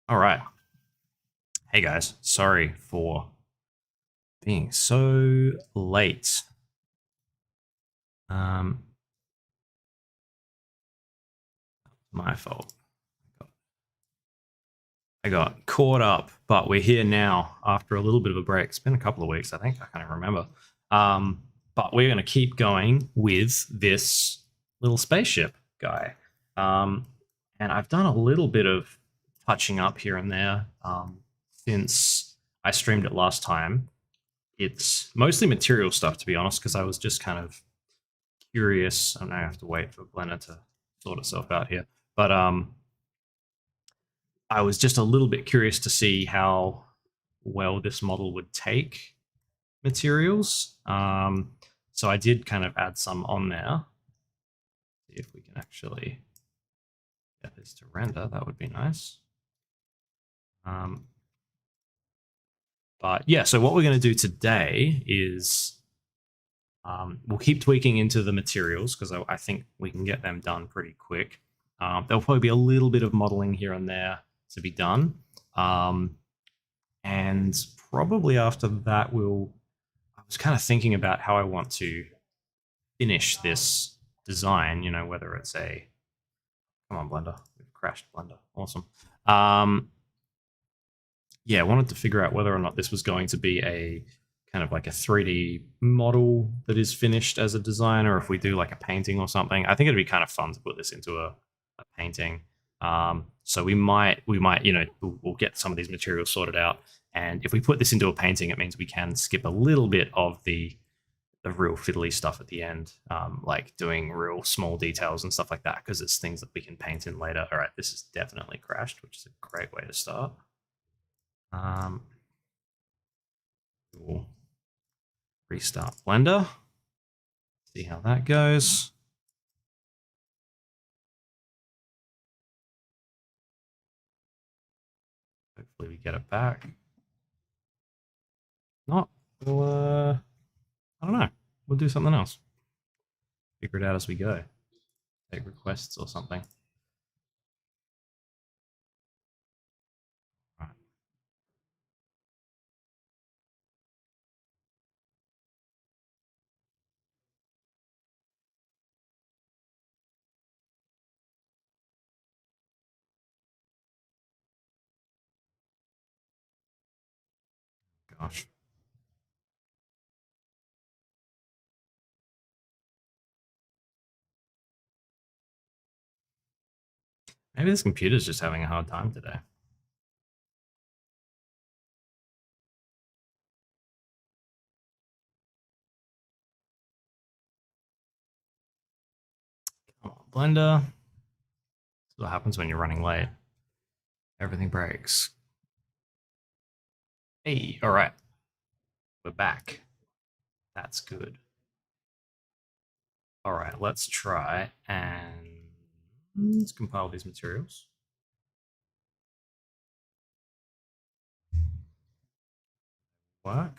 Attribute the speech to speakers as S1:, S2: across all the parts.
S1: All right. Hey guys, sorry for being so late. Um, my fault. I got caught up, but we're here now after a little bit of a break. It's been a couple of weeks, I think. I can't even remember. But we're going to keep going with this little spaceship guy. Um, and I've done a little bit of touching up here and there since I streamed it last time. It's mostly material stuff, to be honest, because I was just kind of curious. I know I have to wait for Blender to sort itself out here, but I was just a little bit curious to see how well this model would take materials. So I did kind of add some on there. See if we can actually get this to render. That would be nice. Um, but yeah, so what we're going to do today is we'll keep tweaking into the materials because I think we can get them done pretty quick. There'll probably be a little bit of modeling here and there to be done. And probably after that, I was kind of thinking about how I want to finish this design, whether it's come on, Blender. We've crashed Blender. Awesome. Um, yeah, I wanted to figure out whether or not this was going to be a kind of like a 3D model that is finished as a design, or if we do like a painting or something. I think it'd be kind of fun to put this into a painting. So we might, we'll get some of these materials sorted out. And if we put this into a painting, it means we can skip a little bit of the real fiddly stuff at the end, like doing real small details and stuff like that, because it's things that we can paint in later. All right, this is definitely crashed, which is a great way to start. Um, we'll restart Blender, see how that goes. Hopefully we get it back. Not, we'll, I don't know. We'll do something else. Figure it out as we go. Take requests or something. All right. Gosh. Maybe this computer's just having a hard time today. Come on, Blender. This is what happens when you're running late. Everything breaks. Hey, all right. We're back. That's good. All right, let's try and let's compile these materials. Work.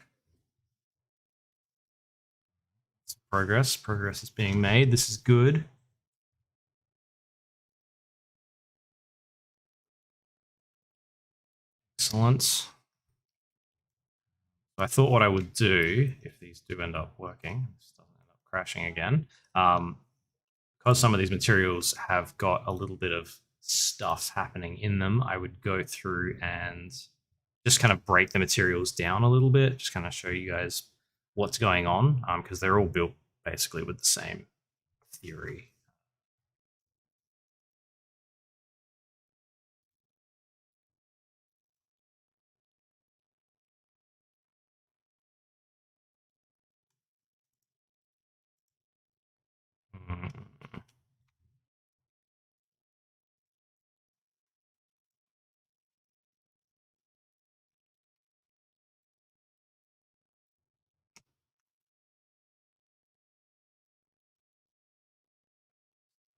S1: Progress. Progress is being made. This is good. Excellent. I thought what I would do if these do end up working, this doesn't end up crashing again, because some of these materials have got a little bit of stuff happening in them, I would go through and just kind of break the materials down a little bit, just kind of show you guys what's going on, because they're all built basically with the same theory. Mm.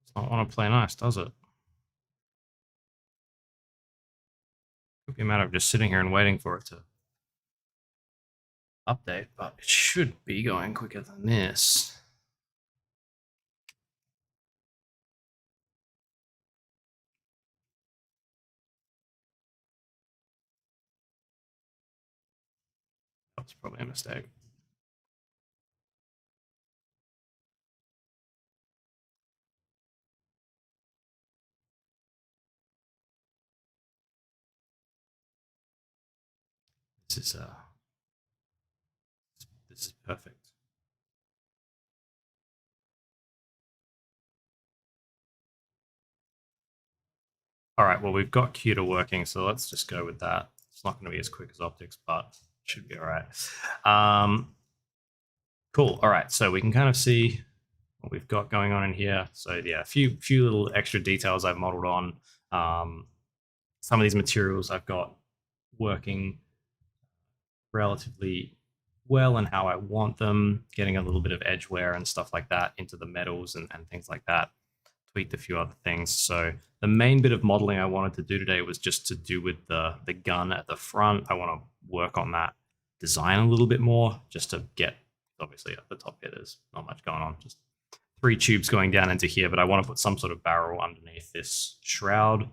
S1: Does not want to play nice, does it? Could be a matter of just sitting here and waiting for it to update, but it should be going quicker than this. that's probably a mistake. This is this is perfect. All right, well, we've got Cuda working, so let's just go with that. It's not going to be as quick as optics, but it should be all right. Cool. All right, so we can kind of see what we've got going on in here. So yeah, a few little extra details I've modeled on. Some of these materials I've got working relatively well and how I want them, getting a little bit of edge wear and stuff like that into the metals and things like that. Tweaked a few other things. So the main bit of modeling I wanted to do today was just to do with the gun at the front. I want to work on that design a little bit more just to get, obviously at the top here there's not much going on, just 3 tubes going down into here, but I want to put some sort of barrel underneath this shroud.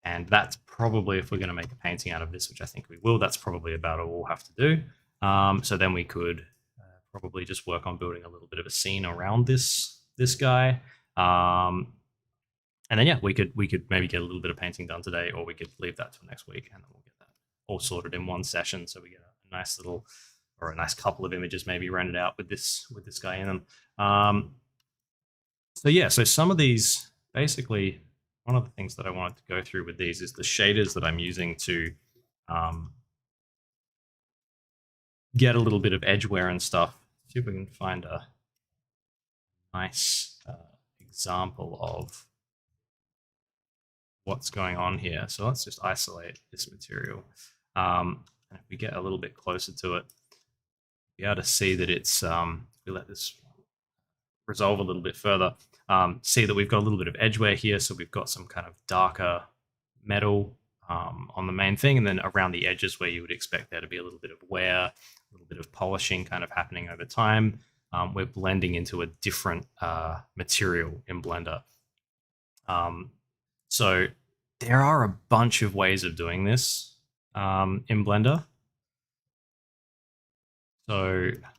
S1: And that's probably, if we're going to make a painting out of this, which I think we will, that's probably about all we'll have to do. So then we could probably just work on building a little bit of a scene around this guy. And then yeah, we could maybe get a little bit of painting done today, or we could leave that till next week, and then we'll get that all sorted in one session. So we get a nice little, or a nice couple of images maybe rendered out with this guy in them. So yeah, so some of these, basically, one of the things that I wanted to go through with these is the shaders that I'm using to get a little bit of edge wear and stuff. See if we can find a nice example of what's going on here. So let's just isolate this material. And if we get a little bit closer to it, be able to see that it's, if we let this resolve a little bit further, see that we've got a little bit of edge wear here. So we've got some kind of darker metal on the main thing, and then around the edges where you would expect there to be a little bit of wear, a little bit of polishing kind of happening over time. We're blending into a different material in Blender. So there are a bunch of ways of doing this in Blender. So I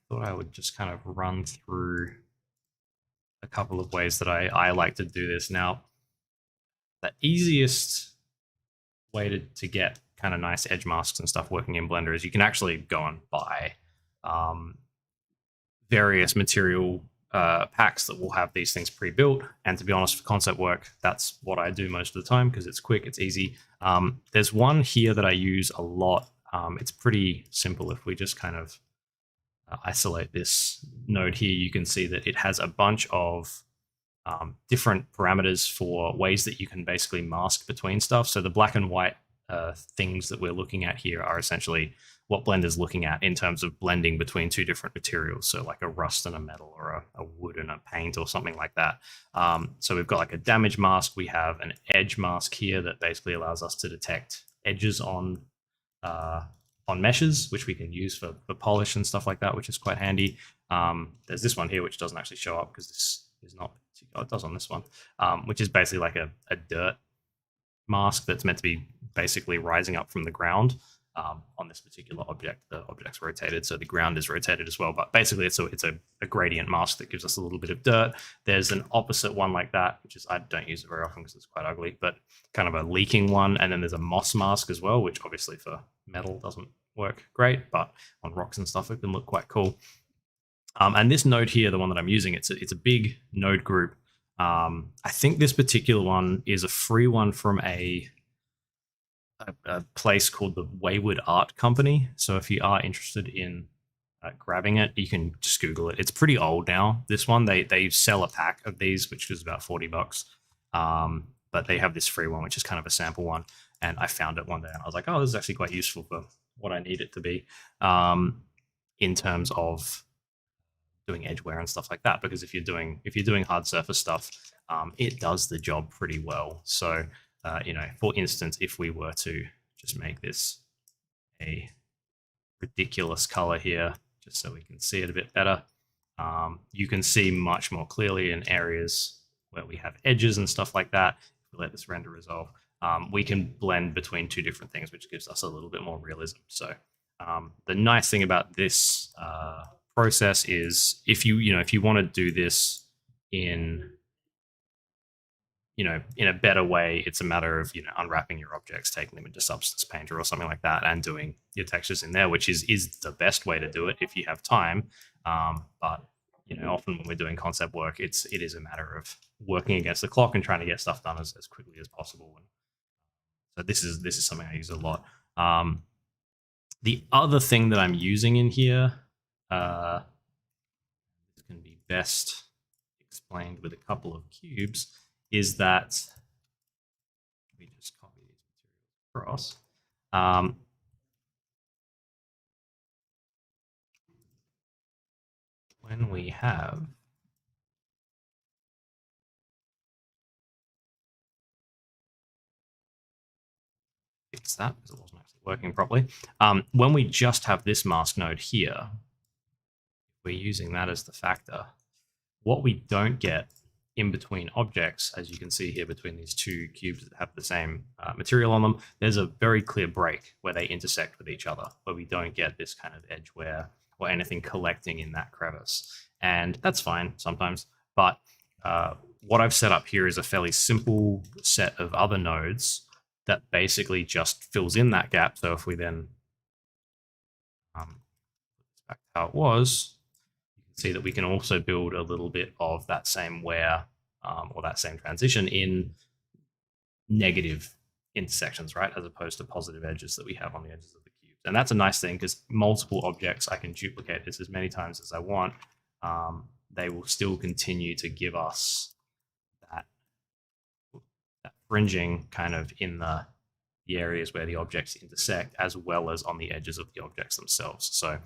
S1: thought I would just kind of run through a couple of ways that I like to do this. Now, the easiest way to get kind of nice edge masks and stuff working in Blender is you can actually go and buy various material packs that will have these things pre-built. And to be honest, for concept work, that's what I do most of the time because it's quick, it's easy. There's one here that I use a lot. It's pretty simple. If we just kind of isolate this node here, you can see that it has a bunch of different parameters for ways that you can basically mask between stuff. So the black and white things that we're looking at here are essentially what Blender's looking at in terms of blending between 2 different materials. So like a rust and a metal, or a wood and a paint, or something like that. So we've got like a damage mask. We have an edge mask here that basically allows us to detect edges on meshes, which we can use for polish and stuff like that, which is quite handy. There's this one here, which doesn't actually show up because this is not, oh, it does on this one, which is basically like a dirt mask that's meant to be basically rising up from the ground. On this particular object, the object's rotated, so the ground is rotated as well. But basically, it's a gradient mask that gives us a little bit of dirt. There's an opposite one like that, which is, I don't use it very often because it's quite ugly, but kind of a leaking one. And then there's a moss mask as well, which obviously for metal doesn't work great, but on rocks and stuff it can look quite cool. And this node here, the one that I'm using, it's a big node group. I think this particular one is a free one from a place called the Wayward Art Company. So if you are interested in grabbing it, you can just Google it. It's pretty old now. This one, they sell a pack of these, which is about $40. But they have this free one, which is kind of a sample one. And I found it one day and I was like, oh, this is actually quite useful for what I need it to be in terms of doing edge wear and stuff like that. Because if you're doing hard surface stuff, it does the job pretty well. So for instance, if we were to just make this a ridiculous color here, just so we can see it a bit better, you can see much more clearly in areas where we have edges and stuff like that. If we let this render resolve, we can blend between two different things, which gives us a little bit more realism. So the nice thing about this process is if you want to do this in in a better way, it's a matter of unwrapping your objects, taking them into Substance Painter or something like that, and doing your textures in there, which is the best way to do it if you have time. But often when we're doing concept work, it is a matter of working against the clock and trying to get stuff done as quickly as possible. And so this is something I use a lot. The other thing that I'm using in here can be best explained with a couple of cubes is that we just copy these materials across. When we have fix that because it wasn't actually working properly. When we just have this mask node here, we're using that as the factor. What we don't get in between objects, as you can see here between these two cubes that have the same material on them, there's a very clear break where they intersect with each other, where we don't get this kind of edge wear or anything collecting in that crevice. And that's fine sometimes, but what I've set up here is a fairly simple set of other nodes that basically just fills in that gap. So if we then back to how it was, you can see that we can also build a little bit of that same wear or that same transition in negative intersections, right? As opposed to positive edges that we have on the edges of the cubes. And that's a nice thing because multiple objects, I can duplicate this as many times as I want. They will still continue to give us that fringing kind of in the areas where the objects intersect, as well as on the edges of the objects themselves. So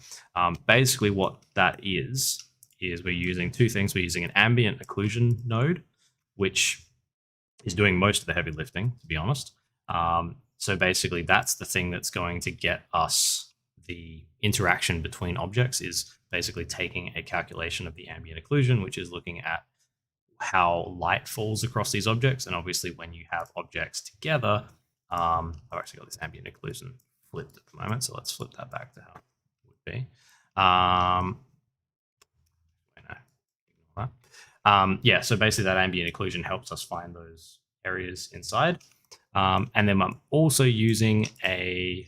S1: basically what that is we're using two things. We're using an ambient occlusion node, which is doing most of the heavy lifting, to be honest. So basically that's the thing that's going to get us the interaction between objects, is basically taking a calculation of the ambient occlusion, which is looking at how light falls across these objects. And obviously when you have objects together, I've actually got this ambient occlusion flipped at the moment, so let's flip that back to how it would be. Yeah, so basically that ambient occlusion helps us find those areas inside. And then I'm also using a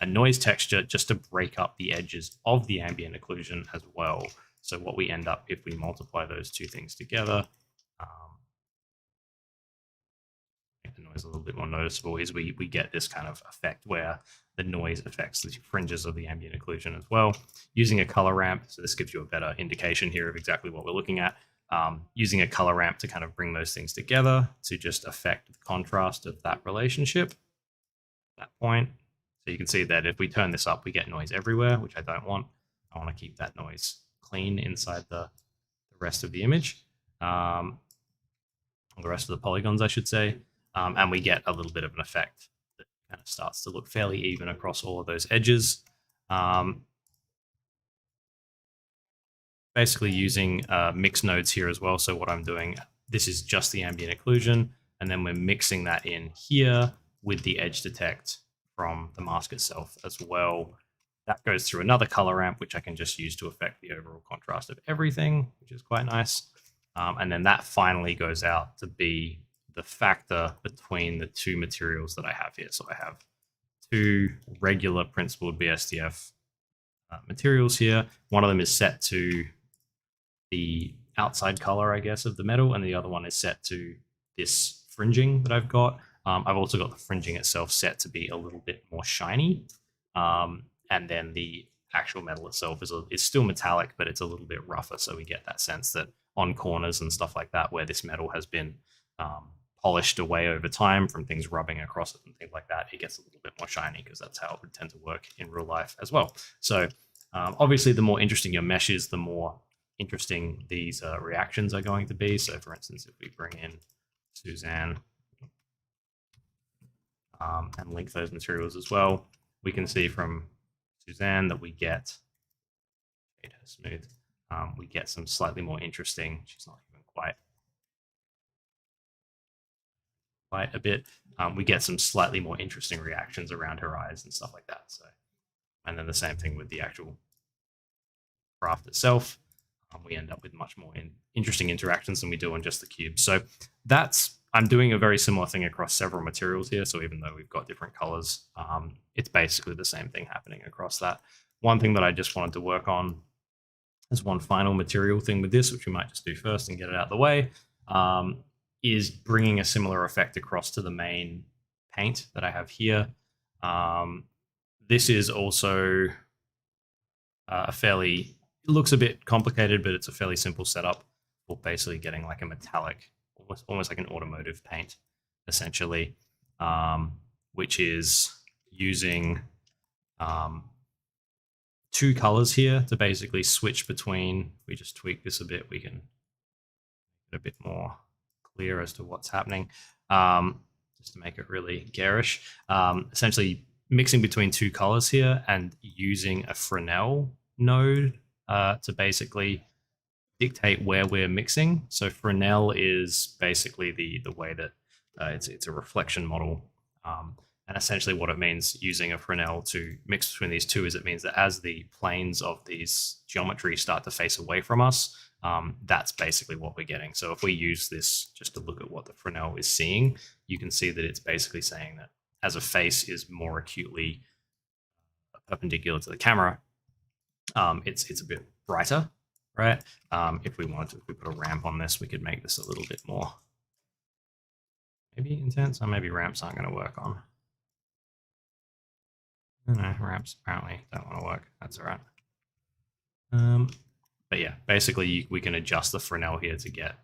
S1: noise texture just to break up the edges of the ambient occlusion as well. So what we end up, if we multiply those two things together, make the noise a little bit more noticeable, is we get this kind of effect where the noise affects the fringes of the ambient occlusion as well. Using a color ramp, so this gives you a better indication here of exactly what we're looking at. Using a color ramp to kind of bring those things together to just affect the contrast of that relationship at that point. So you can see that if we turn this up, we get noise everywhere, which I don't want. I want to keep that noise clean inside the rest of the image, or the rest of the polygons, I should say. And we get a little bit of an effect that kind of starts to look fairly even across all of those edges. Basically using mix nodes here as well. So what I'm doing, this is just the ambient occlusion, and then we're mixing that in here with the edge detect from the mask itself as well. That goes through another color ramp, which I can just use to affect the overall contrast of everything, which is quite nice. And then that finally goes out to be the factor between the two materials that I have here. So I have two regular principled BSDF materials here. One of them is set to the outside color, I guess, of the metal, and the other one is set to this fringing that I've got. I've also got the fringing itself set to be a little bit more shiny. And then the actual metal itself is still metallic, but it's a little bit rougher. So we get that sense that on corners and stuff like that, where this metal has been polished away over time from things rubbing across it and things like that, it gets a little bit more shiny, because that's how it would tend to work in real life as well. So obviously, the more interesting your mesh is, the more interesting these reactions are going to be. So for instance, if we bring in Suzanne and link those materials as well, we can see from Suzanne that we get smooth. We get some slightly more interesting. She's not even quite quite a bit, we get some slightly more interesting reactions around her eyes and stuff like that. So, and then the same thing with the actual craft itself. We end up with much more interesting interactions than we do on just the cube. So I'm doing a very similar thing across several materials here. So even though we've got different colors, it's basically the same thing happening across that. One thing that I just wanted to work on as one final material thing with this, which we might just do first and get it out of the way, is bringing a similar effect across to the main paint that I have here. This is also it looks a bit complicated, but it's a fairly simple setup for basically getting like a metallic, almost like an automotive paint, essentially, which is using two colors here to basically switch between. We just tweak this a bit, we can get a bit more clear as to what's happening, just to make it really garish. Essentially mixing between two colors here and using a Fresnel node to basically dictate where we're mixing. So Fresnel is basically the way that it's a reflection model. And essentially what it means using a Fresnel to mix between these two is it means that as the planes of these geometries start to face away from us, that's basically what we're getting. So if we use this just to look at what the Fresnel is seeing, you can see that it's basically saying that as a face is more acutely perpendicular to the camera, it's a bit brighter, right? If we put a ramp on this, we could make this a little bit more maybe intense, or maybe ramps aren't going to work on. No, ramps apparently don't want to work. That's all right. But yeah, basically we can adjust the Fresnel here to get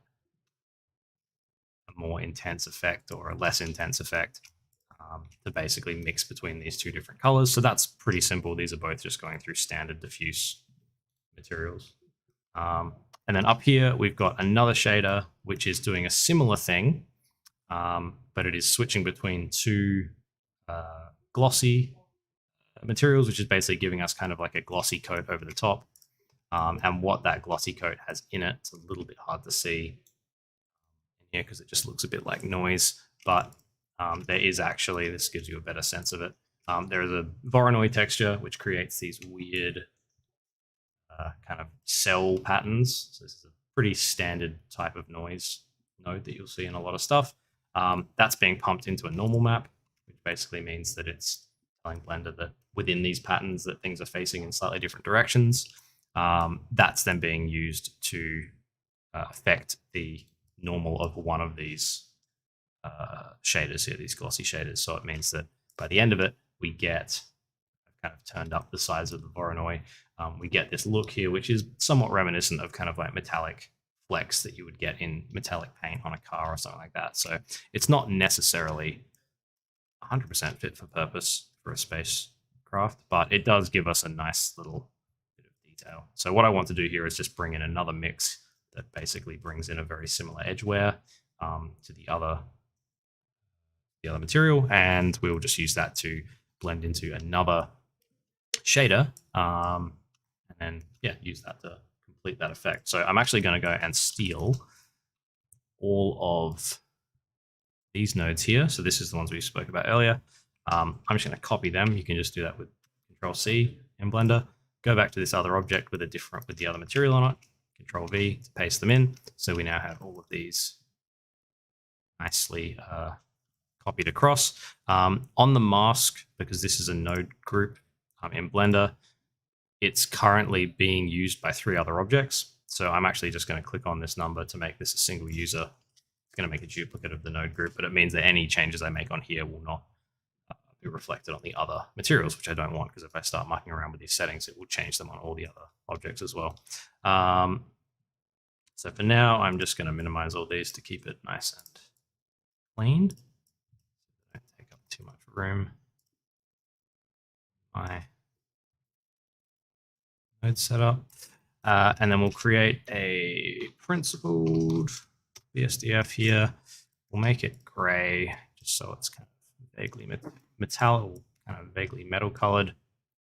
S1: a more intense effect or a less intense effect, to basically mix between these two different colors. So that's pretty simple. These are both just going through standard diffuse materials. And then up here, we've got another shader, which is doing a similar thing, but it is switching between two glossy materials, which is basically giving us kind of like a glossy coat over the top. And what that glossy coat has in it, it's a little bit hard to see in here because it just looks a bit like noise, but there is actually, this gives you a better sense of it. There is a Voronoi texture, which creates these weird kind of cell patterns. So this is a pretty standard type of noise node that you'll see in a lot of stuff. That's being pumped into a normal map, which basically means that it's telling Blender that within these patterns that things are facing in slightly different directions. That's then being used to affect the normal of one of these shaders here, these glossy shaders. So it means that by the end of it, we get kind of turned up the size of the Voronoi. We get this look here, which is somewhat reminiscent of kind of like metallic flecks that you would get in metallic paint on a car or something like that. So it's not necessarily 100% fit for purpose for a spacecraft, but it does give us a nice little bit of detail. So what I want to do here is just bring in another mix that basically brings in a very similar edge wear to the other material, and we will just use that to blend into another shader, and then use that to complete that effect. So I'm actually going to go and steal all of these nodes here. So this is the ones we spoke about earlier. I'm just going to copy them. You can just do that with Control C in Blender. Go back to this other object with the other material on it. Control V to paste them in. So we now have all of these nicely copied across. On the mask, because this is a node group in Blender, it's currently being used by 3 other objects. So I'm actually just going to click on this number to make this a single user. It's going to make a duplicate of the node group, but it means that any changes I make on here will not be reflected on the other materials, which I don't want, because if I start mucking around with these settings, it will change them on all the other objects as well. So for now, I'm just going to minimize all these to keep it nice and clean. Don't take up too much room. My node setup. And then we'll create a principled BSDF here. We'll make it gray, just so it's kind of vaguely metallic, kind of vaguely metal colored.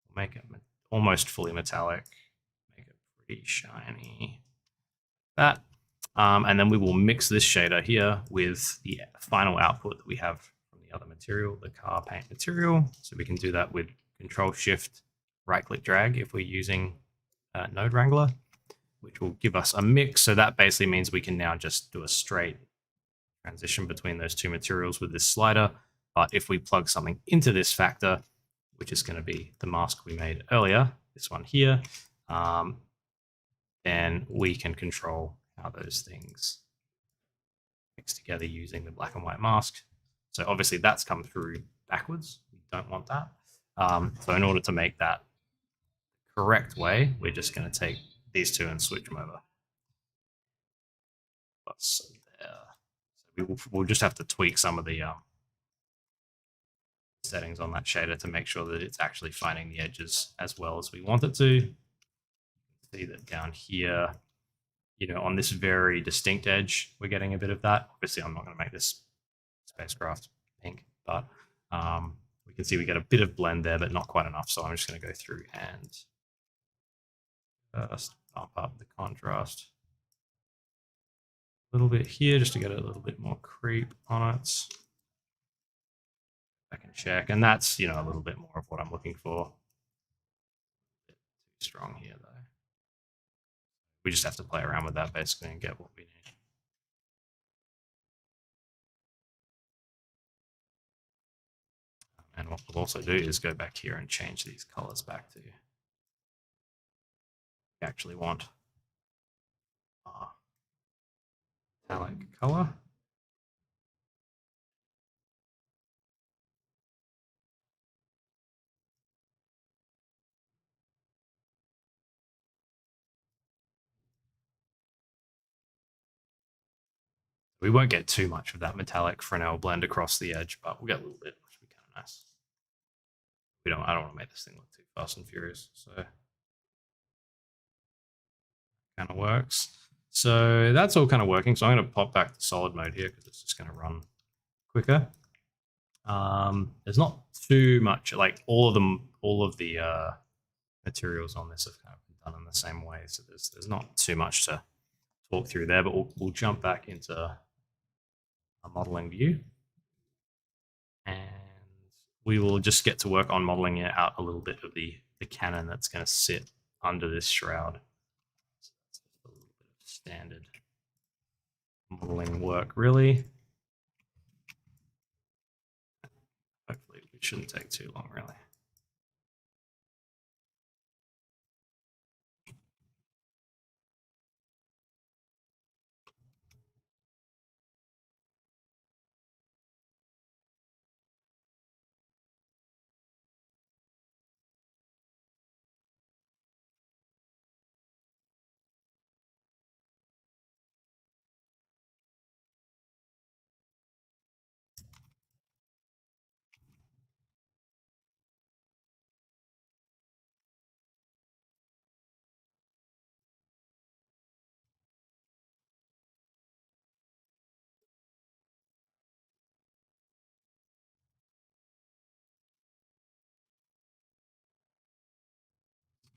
S1: We'll make it almost fully metallic. Make it pretty shiny. That. And then we will mix this shader here with the final output that we have from the other material, the car paint material. So we can do that with Control Shift, right click drag if we're using Node Wrangler, which will give us a mix. So that basically means we can now just do a straight transition between those two materials with this slider. But if we plug something into this factor, which is going to be the mask we made earlier, this one here, then we can control how those things mix together using the black and white mask. So obviously that's come through backwards. We don't want that. So in order to make that correct way, we're just going to take these two and switch them over. So we'll just have to tweak some of the settings on that shader to make sure that it's actually finding the edges as well as we want it to. See that down here, on this very distinct edge, we're getting a bit of that. Obviously, I'm not going to make this spacecraft pink, but we can see we get a bit of blend there, but not quite enough. So I'm just going to go through and first bump up the contrast a little bit here just to get a little bit more creep on it. I can check, and that's a little bit more of what I'm looking for. A bit too strong here though. We just have to play around with that basically and get what we need. And what we'll also do is go back here and change these colors back to we actually want our metallic color. We won't get too much of that metallic Fresnel blend across the edge, but we'll get a little bit, which would be kind of nice. I don't want to make this thing look too fast and furious, so kind of works. So that's all kind of working. So I'm going to pop back to solid mode here because it's just going to run quicker. There's not too much, like all of the materials on this have kind of been done in the same way. So there's not too much to talk through there, but we'll jump back into a modeling view. And we will just get to work on modeling out a little bit of the cannon that's going to sit under this shroud. So that's a little bit of standard modeling work, really. Hopefully it shouldn't take too long, really.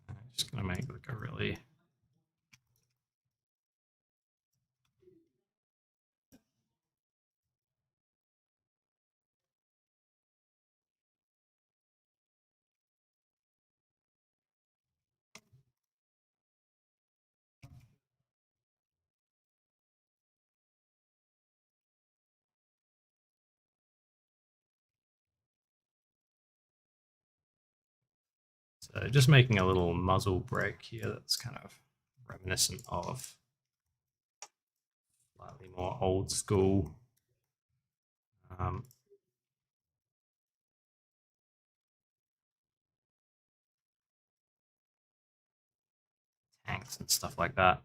S1: I'm just going to make like a really So just making a little muzzle break here that's kind of reminiscent of slightly more old school tanks and stuff like that.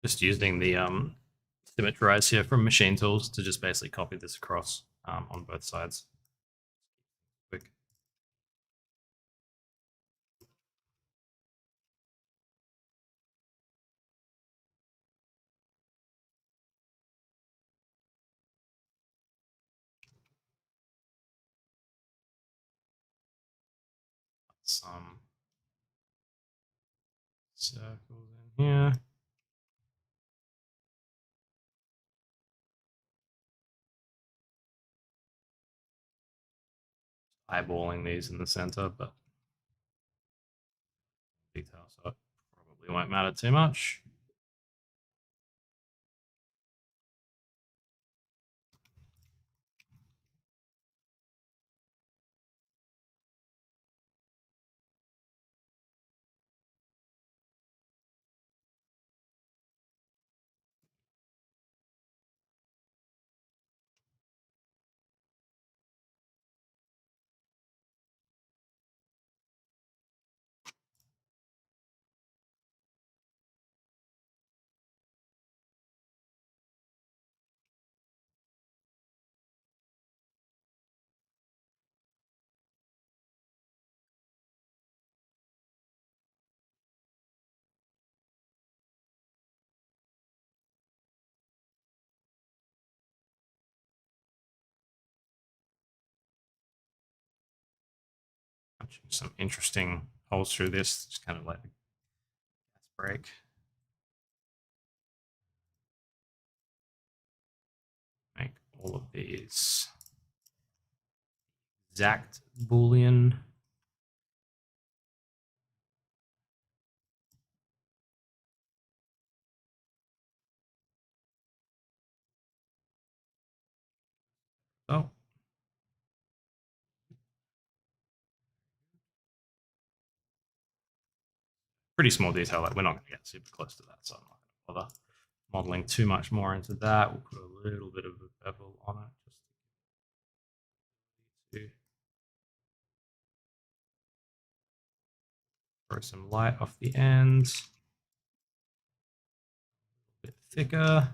S1: Just using the symmetrize here from machine tools to just basically copy this across on both sides. Quick. Some circles in here. Eyeballing these in the center, but detail, so it probably won't matter too much. Some interesting holes through this, just kind of like the gas break. Make all of these exact Boolean. Oh, pretty small detail. Like we're not going to get super close to that, so I'm not going to bother modeling too much more into that. We'll put a little bit of a bevel on it just to throw some light off the ends. A bit thicker.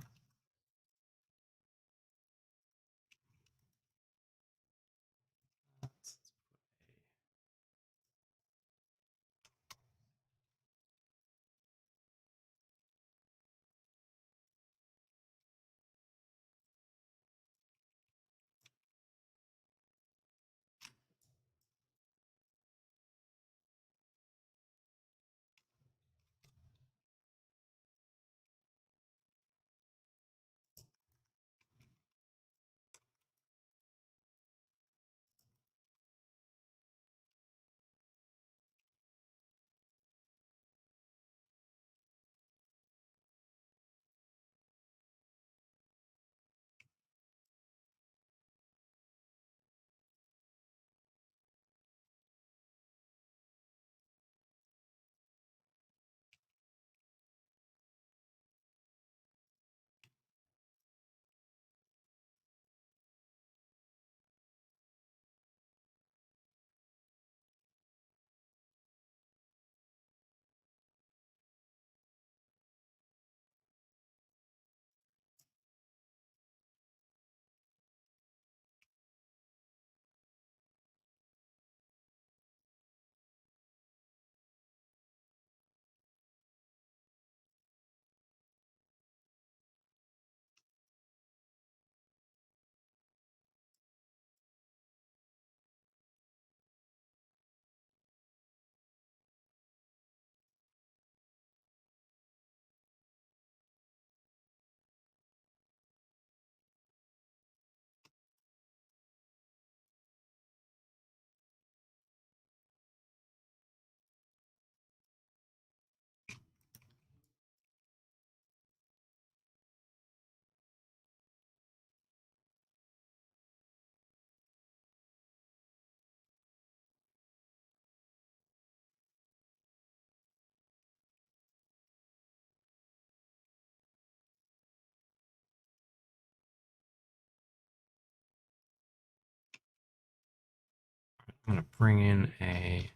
S1: I'm going to bring in a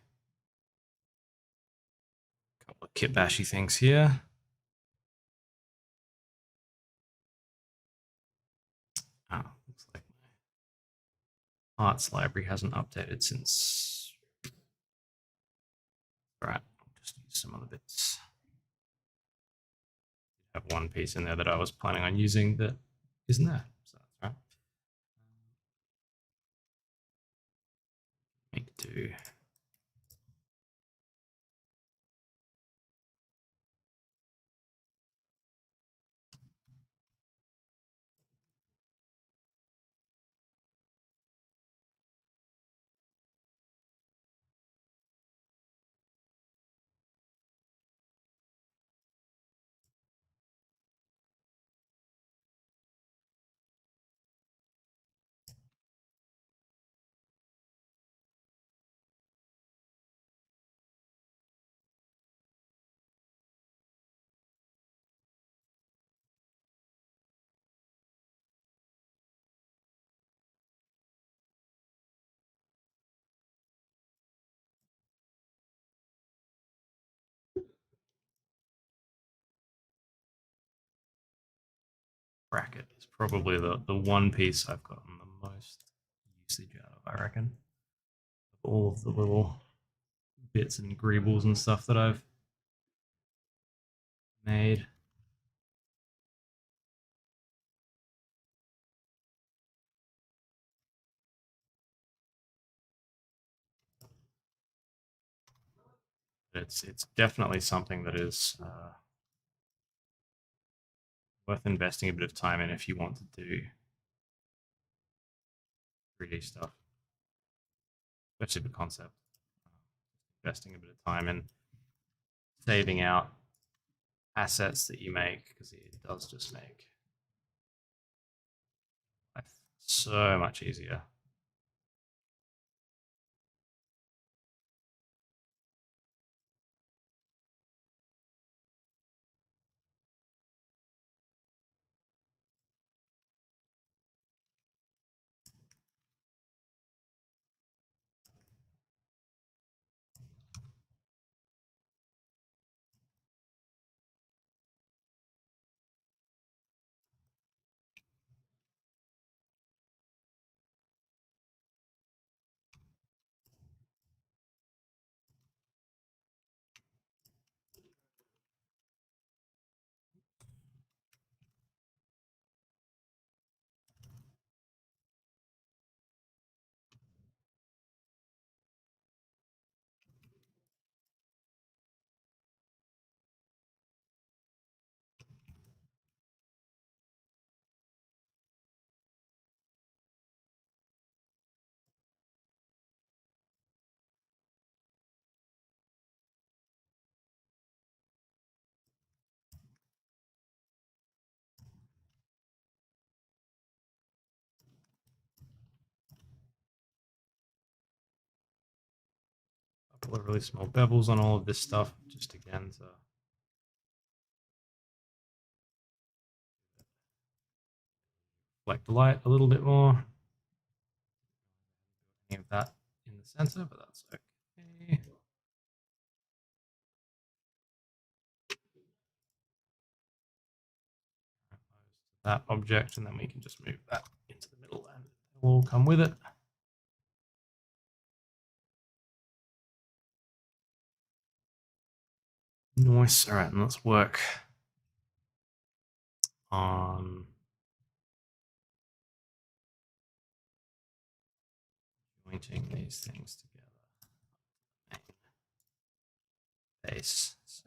S1: couple of kitbashy things here. Arts library hasn't updated since. All right, just use some other bits. I have one piece in there that I was planning on using that isn't there. So that's right. Make do. Bracket is probably the one piece I've gotten the most usage out of, I reckon. All of the little bits and greebles and stuff that I've made. It's definitely something that is worth investing a bit of time in if you want to do 3D stuff, especially the concept. Investing a bit of time in saving out assets that you make, because it does just make life so much easier. A couple of really small bevels on all of this stuff, just again to reflect the light a little bit more. Any of that in the center, but that's okay. That object, and then we can just move that into the middle and it will all come with it. Nice. All right, and let's work on jointing these things together. Base. So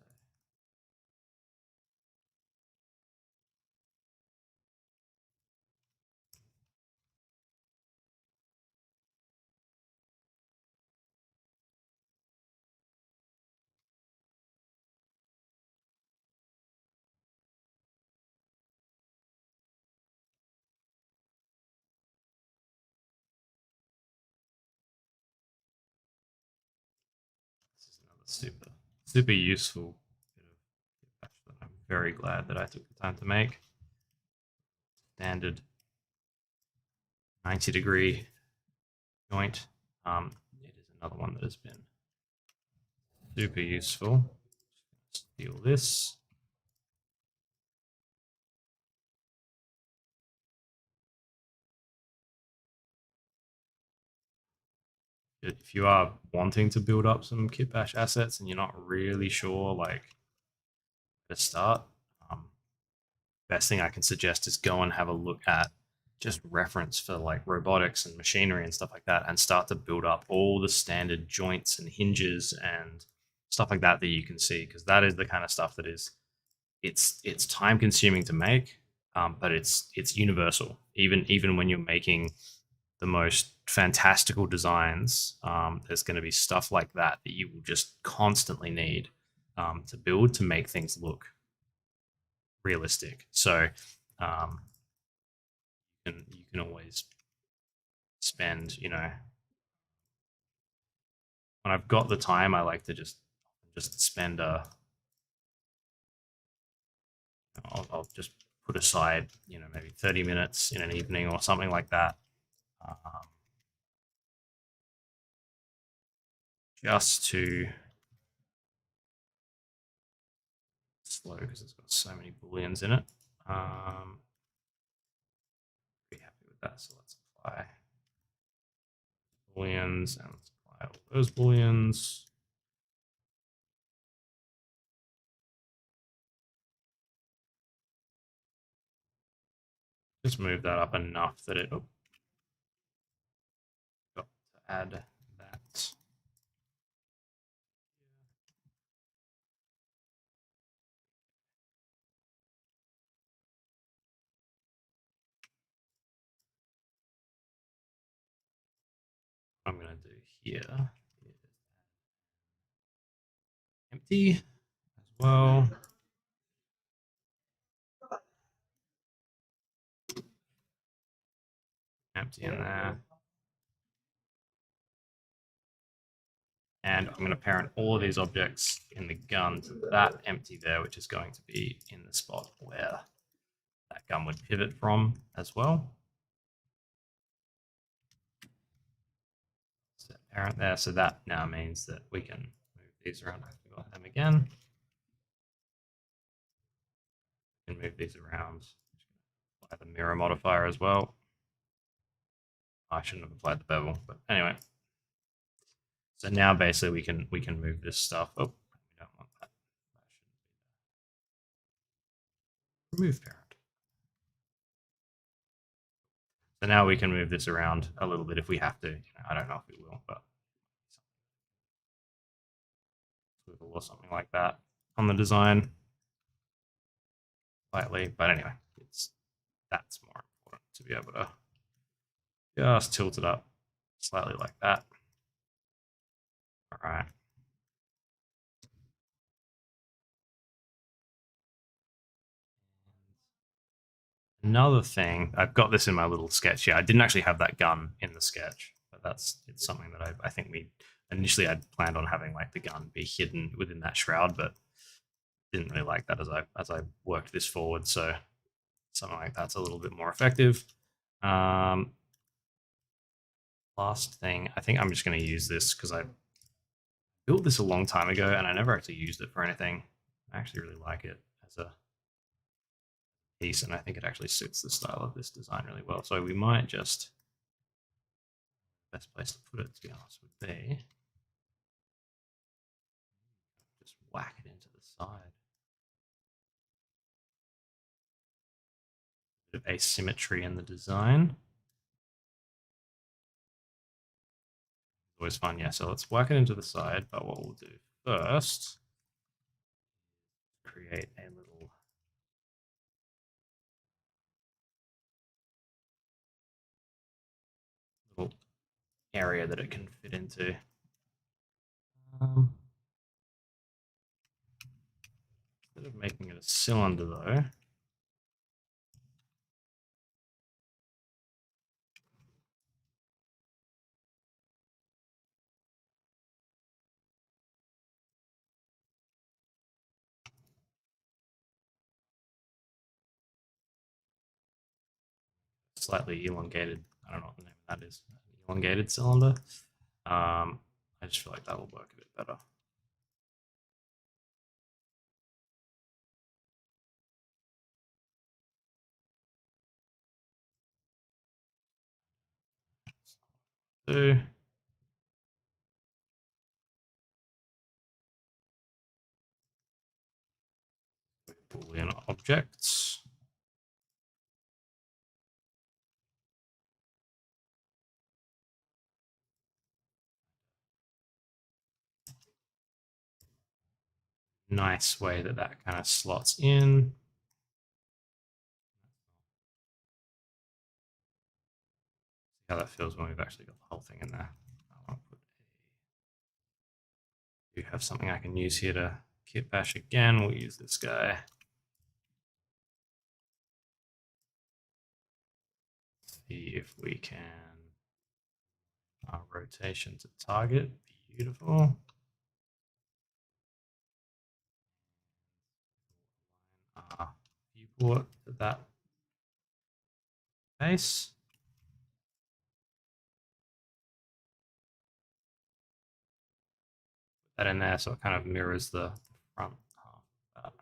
S1: this is another super useful bit of that I'm very glad that I took the time to make. Standard 90-degree joint. It is another one that has been super useful. Steal this. if you are wanting to build up some kitbash assets and you're not really sure like where to start, um, best thing I can suggest is go and have a look at just reference for like robotics and machinery and stuff like that, and start to build up all the standard joints and hinges and stuff like that that you can see, because that is the kind of stuff that is it's time consuming to make, but it's universal. Even when you're making the most fantastical designs, there's going to be stuff like that that you will just constantly need to build to make things look realistic. So um, you can always spend, when I've got the time, I like to just spend I'll just put aside, maybe 30 minutes in an evening or something like that, um, just to slow because it's got so many booleans in it. Pretty happy with that. So let's apply booleans and let's apply all those booleans. Just move that up enough that it got to add that. I'm going to do here is empty as well. Empty in there. And I'm going to parent all of these objects in the gun to that empty there, which is going to be in the spot where that gun would pivot from as well. Set parent there. So that now means that we can move these around. I have to go them again. We can move these around. Apply the mirror modifier as well. I shouldn't have applied the bevel, but anyway. So now basically we can move this stuff. Oh, we don't want that. Remove parent. So now we can move this around a little bit if we have to. I don't know if we will, but swivel or something like that on the design slightly. But anyway, that's more important to be able to just tilt it up slightly like that. All right. Another thing, I've got this in my little sketch here. I didn't actually have that gun in the sketch, but it's something that I think initially I'd planned on having like the gun be hidden within that shroud, but didn't really like that as I worked this forward. So something like that's a little bit more effective. Last thing, I think I'm just going to use this because I built this a long time ago and I never actually used it for anything. I actually really like it as a piece, and I think it actually suits the style of this design really well. So we might just, best place to put it, to be honest, would be just whack it into the side. Bit of asymmetry in the design. Always fun, yeah. So let's whack it into the side, but what we'll do first, create a little area that it can fit into. Instead of making it a cylinder though, slightly elongated, I don't know what the name of that is, elongated cylinder. I just feel like that will work a bit better. So Boolean objects. Nice way that that kind of slots in. See how that feels when we've actually got the whole thing in there. Do have something I can use here to kit bash again. We'll use this guy. See if we can rotation to target. Beautiful. Viewport to that base. Put that in there so it kind of mirrors the front half of that.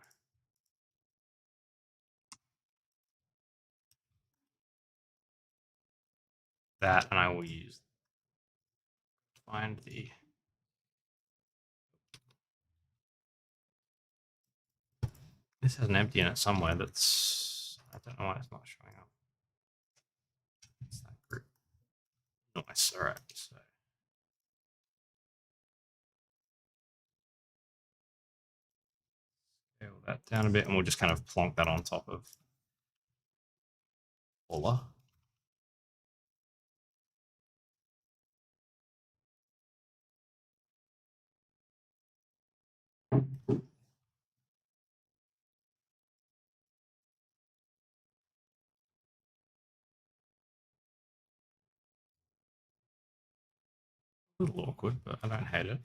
S1: That, and I will use find the this has an empty in it somewhere that's I don't know why it's not showing up. It's that group. Nice. All right. So scale that down a bit, and we'll just kind of plonk that on top of Ola. A little awkward, but I don't hate it.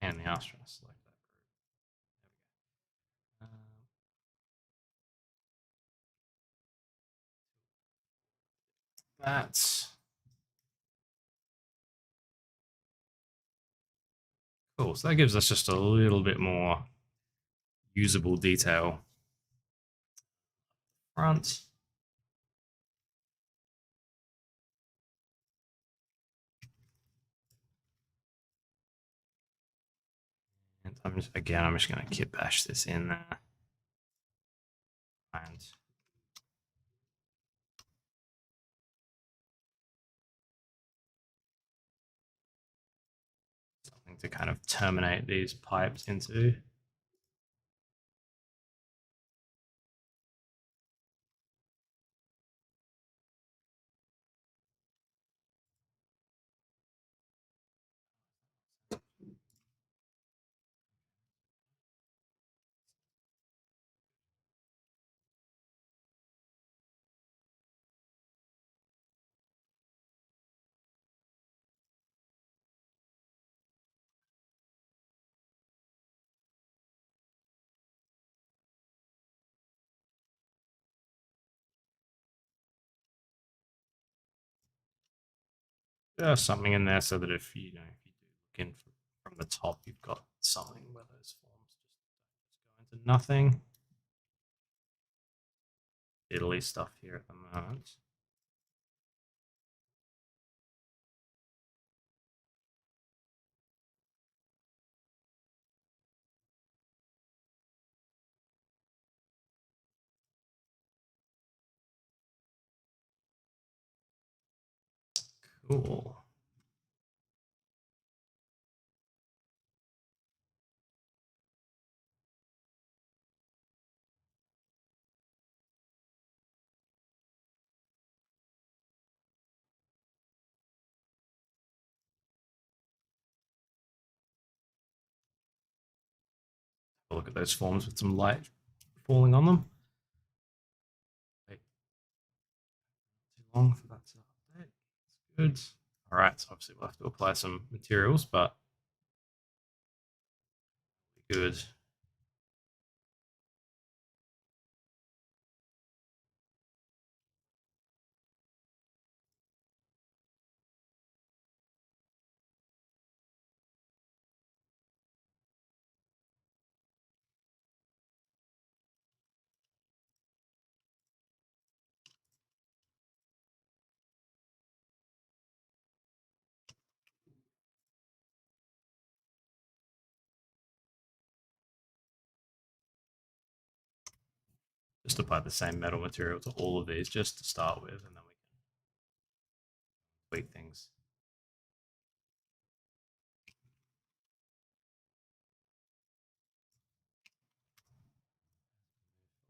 S1: And the ass trying to select that group. That's cool. So that gives us just a little bit more usable detail front. And I'm just going to kit bash this in there. And something to kind of terminate these pipes into. There's something in there so that if you do look in from the top, you've got something where those forms just go into nothing. Italy stuff here at the moment. Cool. Look at those forms with some light falling on them. Wait, too long for that to update. That's good. All right, so obviously we'll have to apply some materials, but good. just apply the same metal material to all of these just to start with, and then we can tweak things.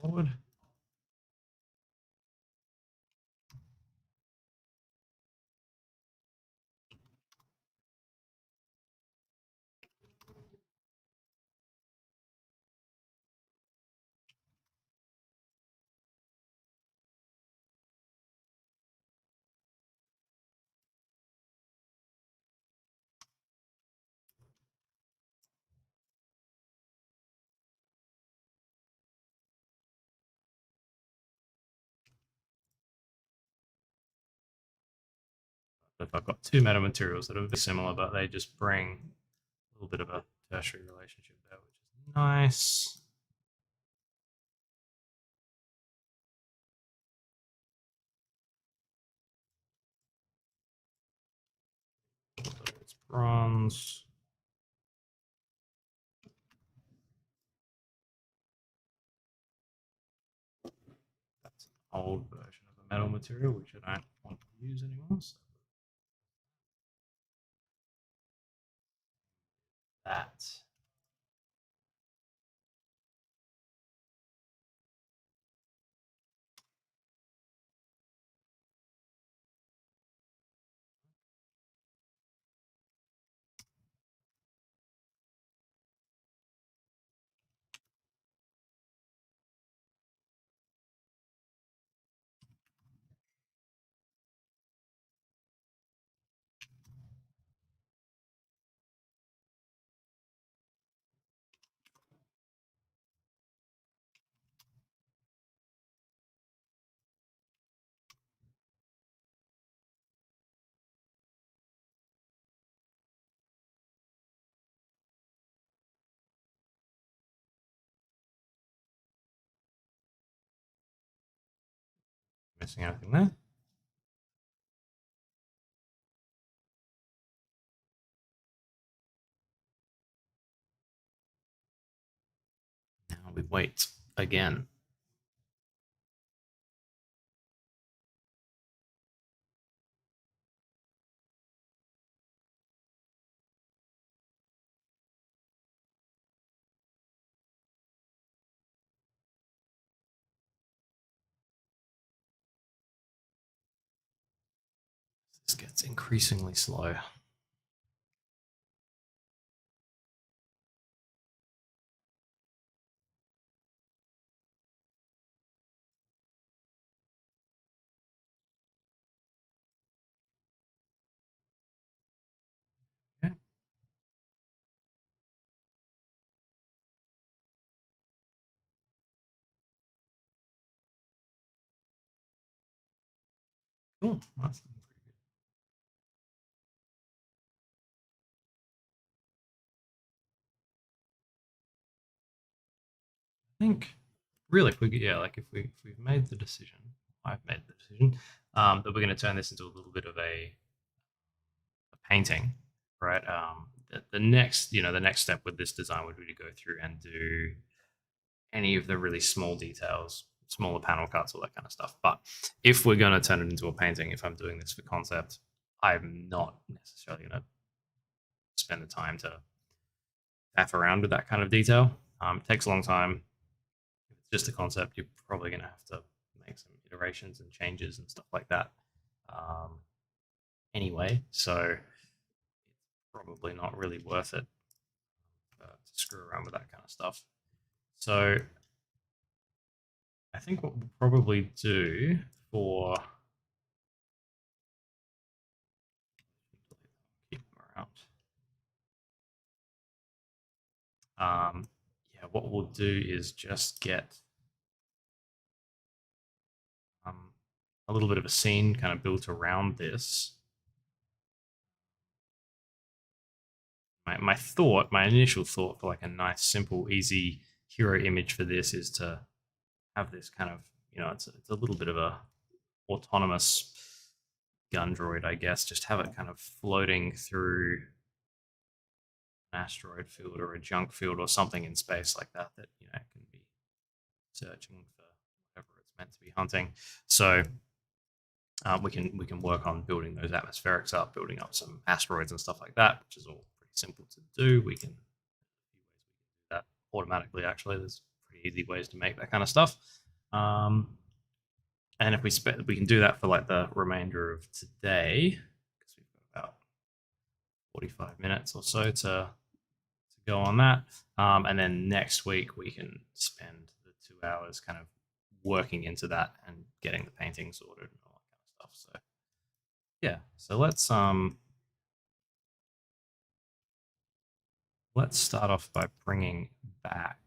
S1: Forward. If I've got two metal materials that are very similar, but they just bring a little bit of a tertiary relationship there, which is nice. It's bronze. That's an old version of a metal material, which I don't want to use anymore. So that. Missing anything there? Now we wait again. This gets increasingly slow. Okay. Cool. That's pretty good. I think really quick, yeah, like if we've made the decision, I've made the decision that we're going to turn this into a little bit of a painting, right? The next, the next step with this design would be to go through and do any of the really small details, smaller panel cuts, all that kind of stuff. But if we're going to turn it into a painting, if I'm doing this for concept, I'm not necessarily going to spend the time to faff around with that kind of detail. It takes a long time. If it's just a concept, you're probably going to have to make some iterations and changes and stuff like that. Um, anyway, so it's probably not really worth it to screw around with that kind of stuff. So I think what we'll probably do for keep them around. Yeah, what we'll do is just get a little bit of a scene kind of built around this. My initial thought for like a nice, simple, easy hero image for this is to have this kind of, it's a little bit of a autonomous gun droid, I guess. Just have it kind of floating through an asteroid field or a junk field or something in space like that can be searching for meant to be hunting. So we can work on building those atmospherics up, building up some asteroids and stuff like that, which is all pretty simple to do. We can do that automatically. Actually, there's pretty easy ways to make that kind of stuff. And if we can do that for like the remainder of today, because we've got about 45 minutes or so to go on that. And then next week we can spend the 2 hours kind of working into that and getting the painting sorted and all that kind of stuff. So yeah, so let's start off by bringing back.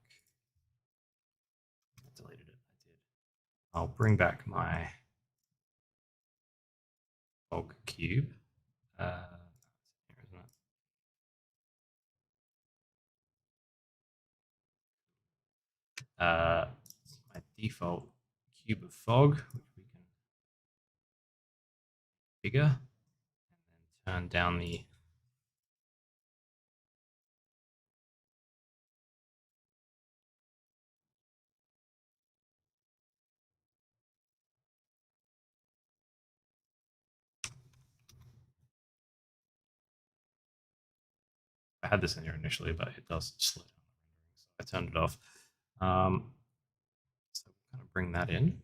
S1: I deleted it. I did. I'll bring back my fog cube. Here, isn't it? My default cube of fog, which we can bigger, and then turn down the I had this in here initially, but it does slow down the rendering, so I turned it off. So we'll kind of bring that in.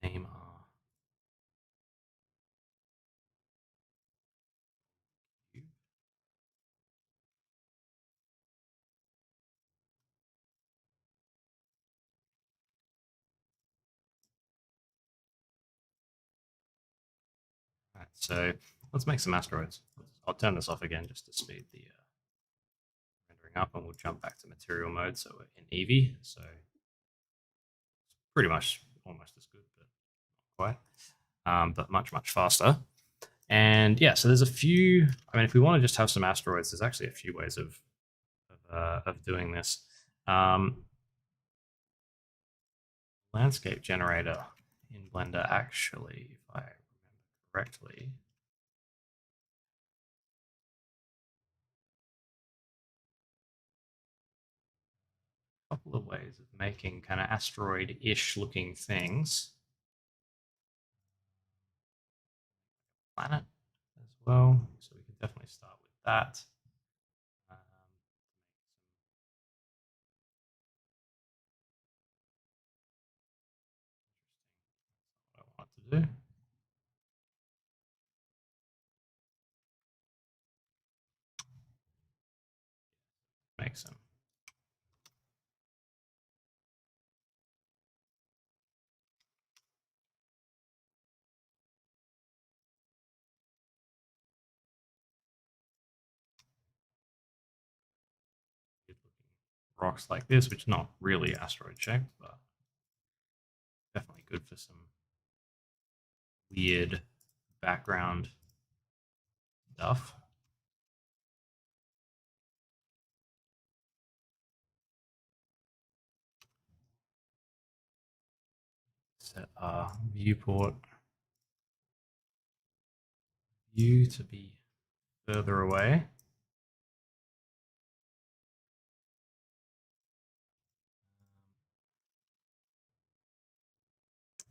S1: Name our cube. All right, so let's make some asteroids. I'll turn this off again just to speed the rendering up, and we'll jump back to material mode. So we're in Eevee, so it's pretty much almost as good, but not quite, but much faster. And yeah, so there's a few. I mean, if we want to just have some asteroids, there's actually a few ways of doing this. Landscape generator in Blender, actually, if I remember correctly, a couple of ways of making kind of asteroid-ish looking things. Planet as well, so we can definitely start with that. What I want to do. Make some. Rocks like this, which is not really asteroid shaped, but definitely good for some weird background stuff. Set our viewport view to be further away.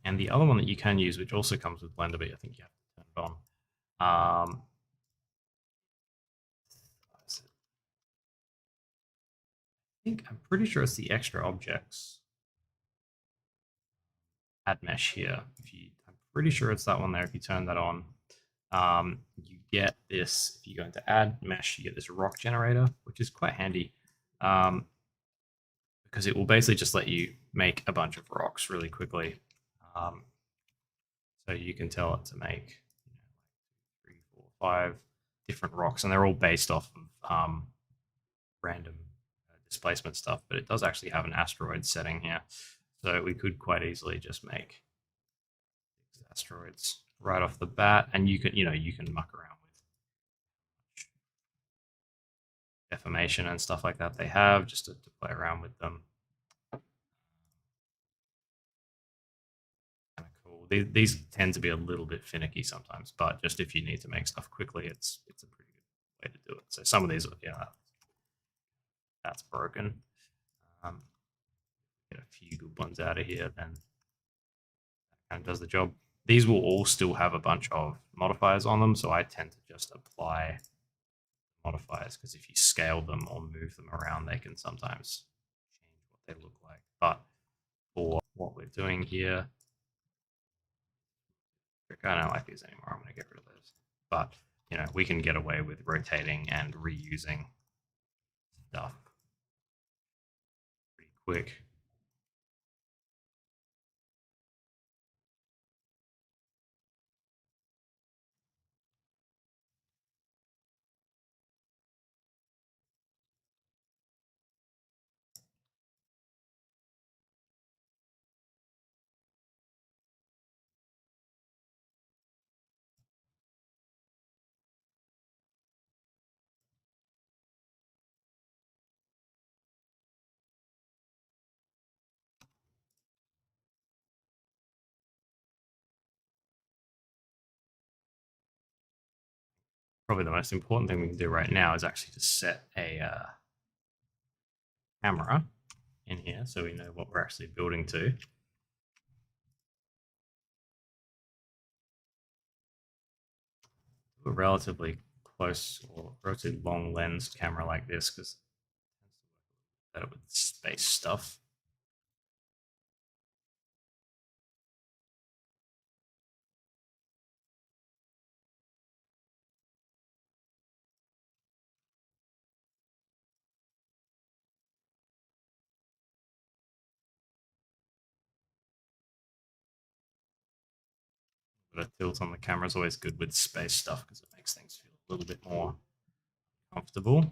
S1: And the other one that you can use, which also comes with Blender, but I think you have to turn it on. I'm pretty sure it's the extra objects add mesh here. I'm pretty sure it's that one there. If you turn that on, you get this. If you go into add mesh, you get this rock generator, which is quite handy because it will basically just let you make a bunch of rocks really quickly. So you can tell it to make 3, 4, 5 different rocks, and they're all based off of random displacement stuff, but it does actually have an asteroid setting here. So we could quite easily just make asteroids right off the bat, and you can muck around with deformation and stuff like that they have just to play around with them. Kind of cool. These tend to be a little bit finicky sometimes, but just if you need to make stuff quickly, it's a pretty good way to do it. So some of these, yeah, that's broken. Get a few good ones out of here, then that kind of does the job. These will all still have a bunch of modifiers on them, so I tend to just apply modifiers because if you scale them or move them around, they can sometimes change what they look like. But for what we're doing here, I don't like these anymore. I'm going to get rid of those. But we can get away with rotating and reusing stuff pretty quick. Probably the most important thing we can do right now is actually to set a camera in here so we know what we're actually building to. A relatively close or relatively long lensed camera like this because better with space stuff. But a tilt on the camera is always good with space stuff because it makes things feel a little bit more comfortable.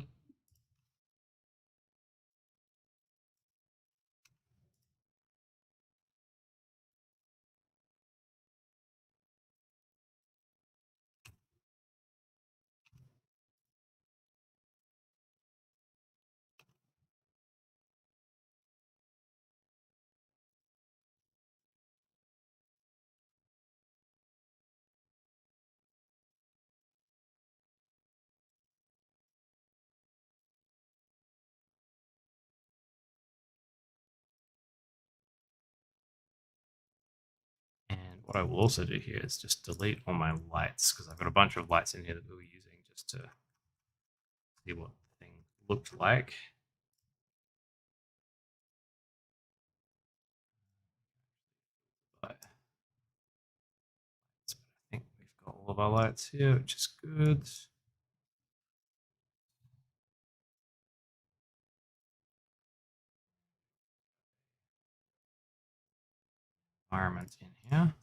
S1: And what I will also do here is just delete all my lights because I've got a bunch of lights in here that we were using just to see what the thing looked like. But I think we've got all of our lights here, which is good. Environment in here.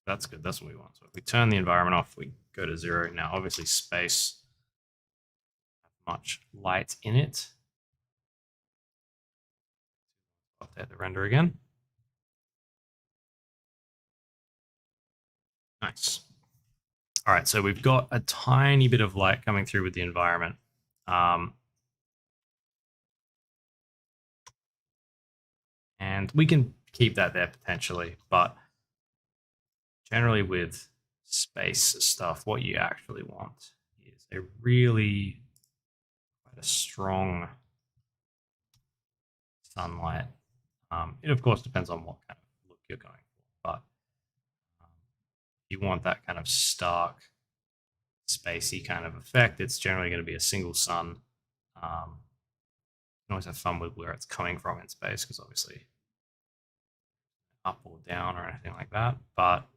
S1: That's good. That's what we want. So if we turn the environment off, we go to 0. Now, obviously, space have much light in it. Update the render again. Nice. All right, so we've got a tiny bit of light coming through with the environment. And we can keep that there potentially, but generally with space stuff, what you actually want is a really quite a strong sunlight. It of course depends on what kind of look you're going for, but you want that kind of stark, spacey kind of effect. It's generally going to be a single sun. You can always have fun with where it's coming from in space because obviously up or down or anything like that, but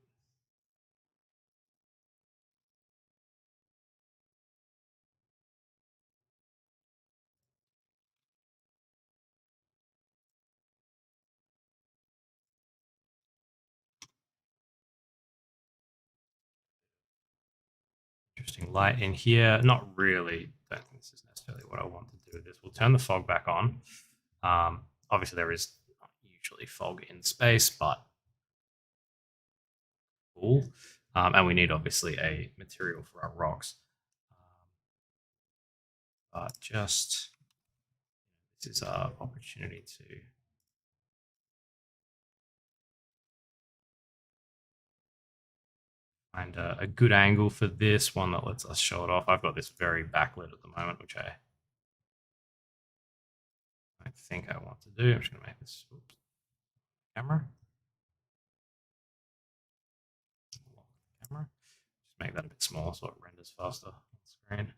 S1: interesting light in here. Not really. Don't think this is necessarily what I want to do with this. We'll turn the fog back on. Obviously, there is not usually fog in space, but cool. And we need obviously a material for our rocks. But just this is our opportunity to find a good angle for this one that lets us show it off. I've got this very backlit at the moment, which I think I want to do. I'm just going to make this camera. Just make that a bit smaller so it renders faster on the screen.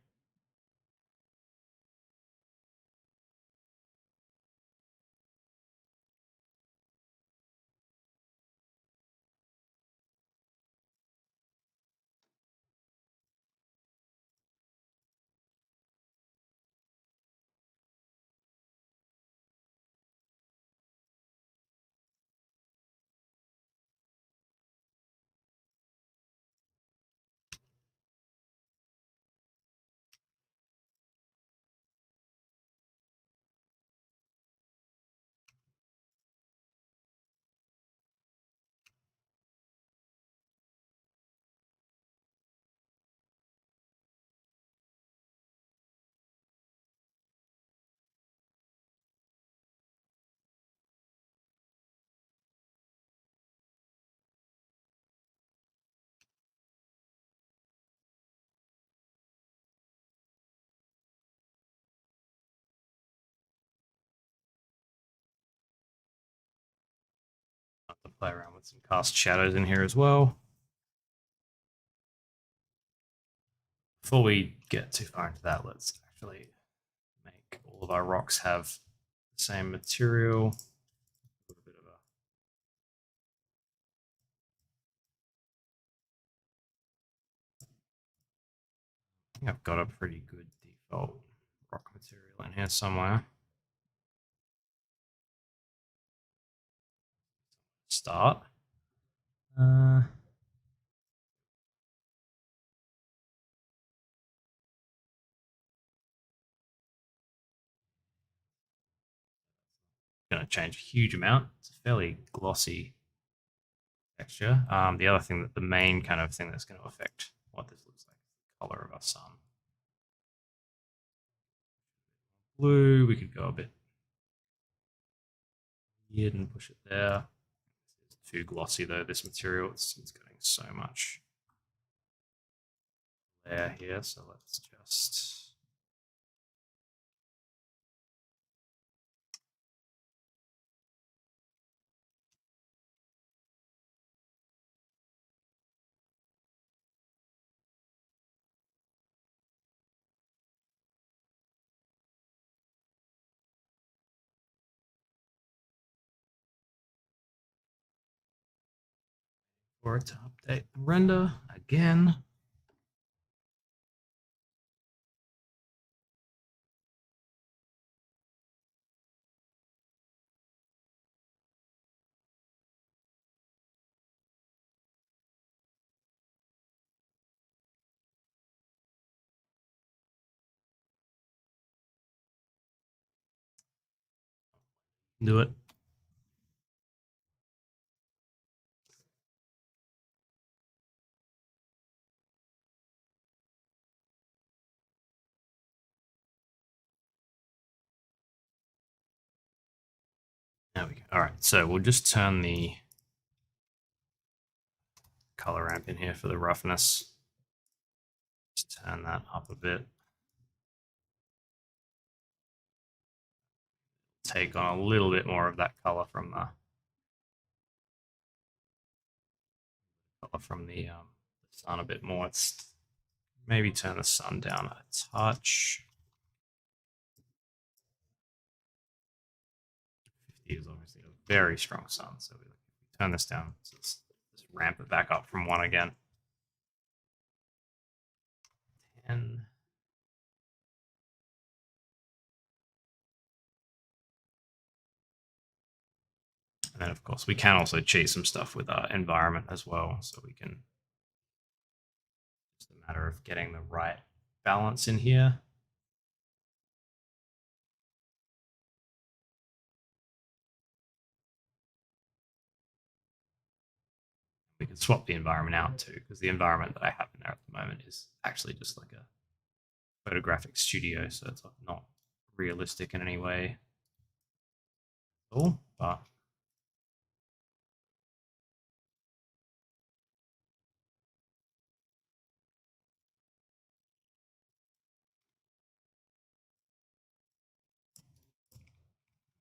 S1: To play around with some cast shadows in here as well. Before we get too far into that, let's actually make all of our rocks have the same material. A little bit of a I think I've got a pretty good default rock material in here somewhere. Start. Going to change a huge amount. It's a fairly glossy texture. The other thing that the main kind of thing that's going to affect what this looks like is the color of our sun. Blue, we could go a bit weird and push it there. It's too glossy though, this material. It's getting so much layer here, so let's just for it to update and render again. Do it. There we go. All right, so we'll just turn the color ramp in here for the roughness. Just turn that up a bit. Take on a little bit more of that color from the sun a bit more. Let's maybe turn the sun down a touch. 50 is obviously a very strong sun, so we turn this down. So let's ramp it back up from 1 again. 10. And then, of course, we can also cheat some stuff with our environment as well. So we can, it's a matter of getting the right balance in here. We can swap the environment out too, because the environment that I have in there at the moment is actually just like a photographic studio. So it's not realistic in any way at all, but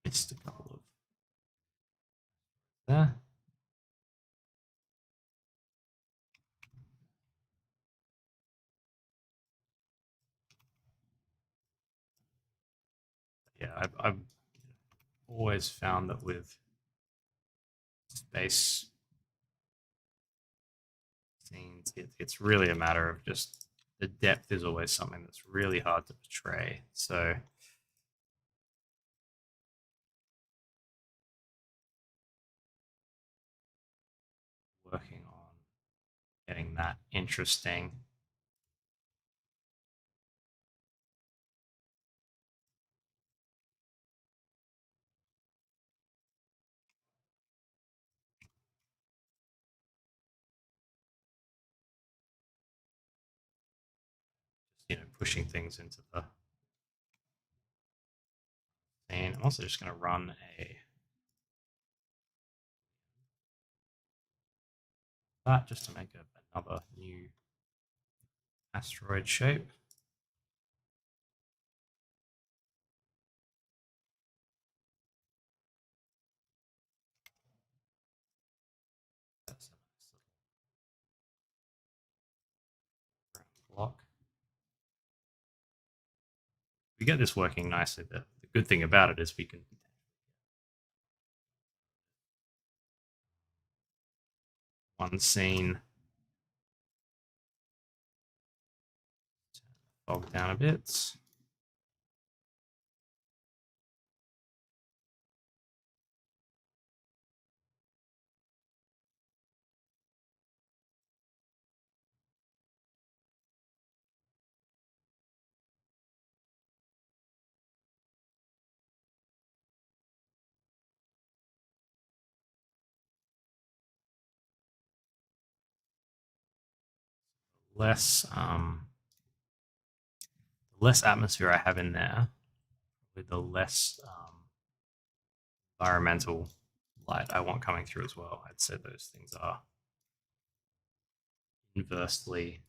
S1: Missed a couple of there. Yeah, I've always found that with space scenes, it's really a matter of just the depth is always something that's really hard to portray. So working on getting that interesting. Pushing things into the scene. I'm also just going to run a that just to make another new asteroid shape. That's a nice little block. We get this working nicely. The good thing about it is we can one scene fog down a bit. Less less atmosphere I have in there, with the less environmental light I want coming through as well. I'd say those things are inversely.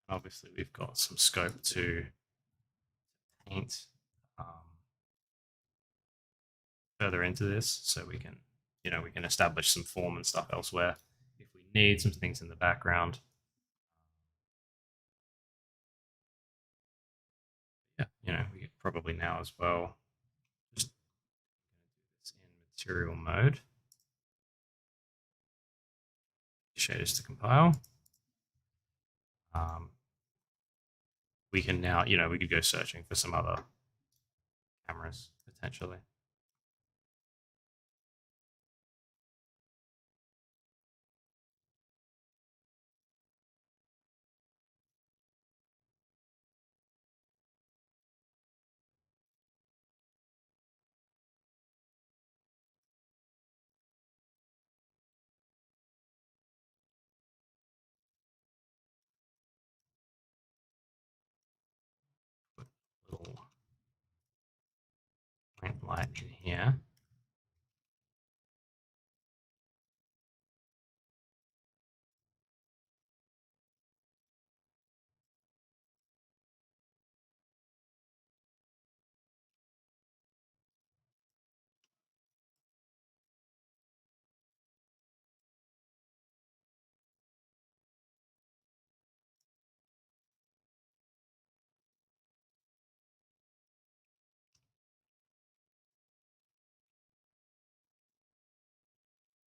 S1: Obviously, we've got some scope to paint further into this, so we can, we can establish some form and stuff elsewhere if we need some things in the background. Yeah, we could probably now as well just do this in material mode. Shaders to compile. We can now, we could go searching for some other cameras potentially. Put a little point light in here.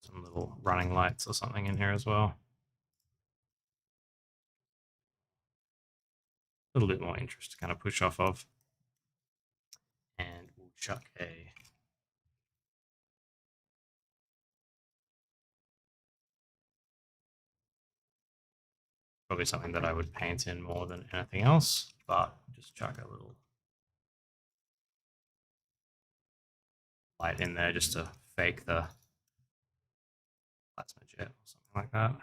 S1: Some little running lights or something in here as well. A little bit more interest to kind of push off of. And we'll chuck a probably something that I would paint in more than anything else, but just chuck a little light in there just to fake the plasma jet or something like that.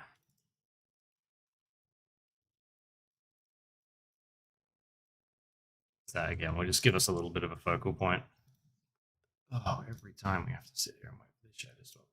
S1: that again will just give us a little bit of a focal point. Oh, every time we have to sit here and wait for the shaders to update.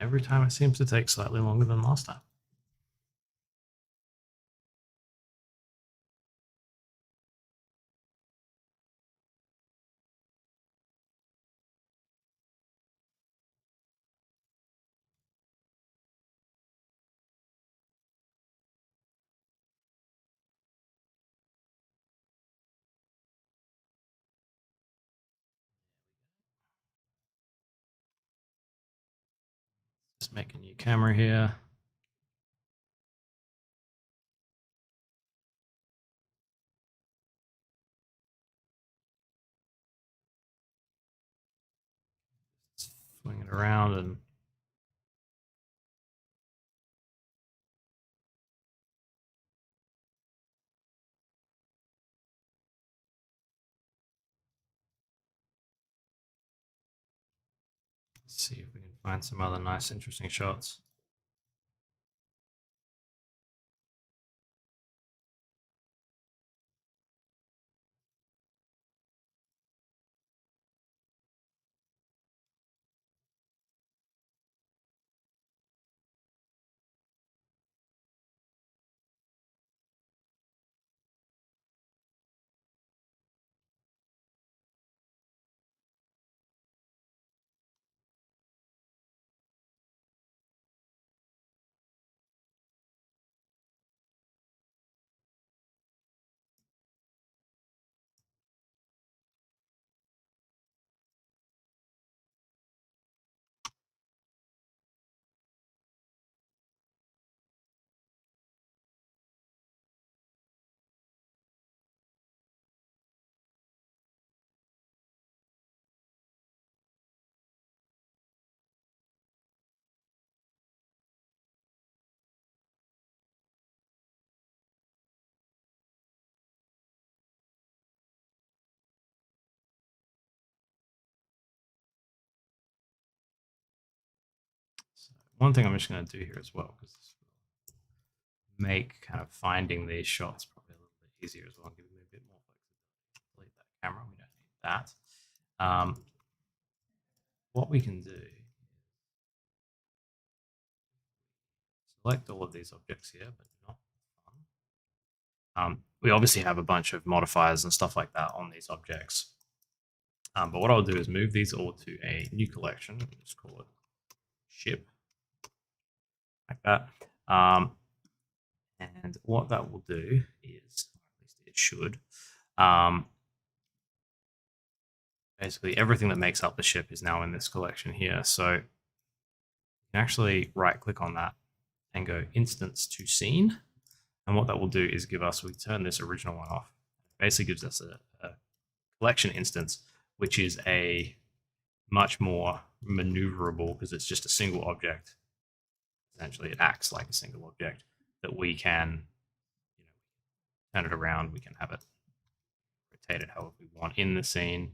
S1: Every time it seems to take slightly longer than last time. Just make a new camera here. Swing it around and see if we can find some other nice, interesting shots. So one thing I'm just going to do here as well, because this will make kind of finding these shots probably a little bit easier as well, give me a bit more flexibility. Delete that camera, we don't need that. What we can do, select all of these objects here, but not we obviously have a bunch of modifiers and stuff like that on these objects. But what I'll do is move these all to a new collection. Just call it ship, like that. And what that will do is, at least it should, basically everything that makes up the ship is now in this collection here. So you can actually right click on that and go instance to scene. And what that will do is give us, we turn this original one off. It basically gives us a collection instance, which is a much more maneuverable because it's just a single object. Essentially, it acts like a single object that we can, turn it around. We can have it rotated however we want in the scene,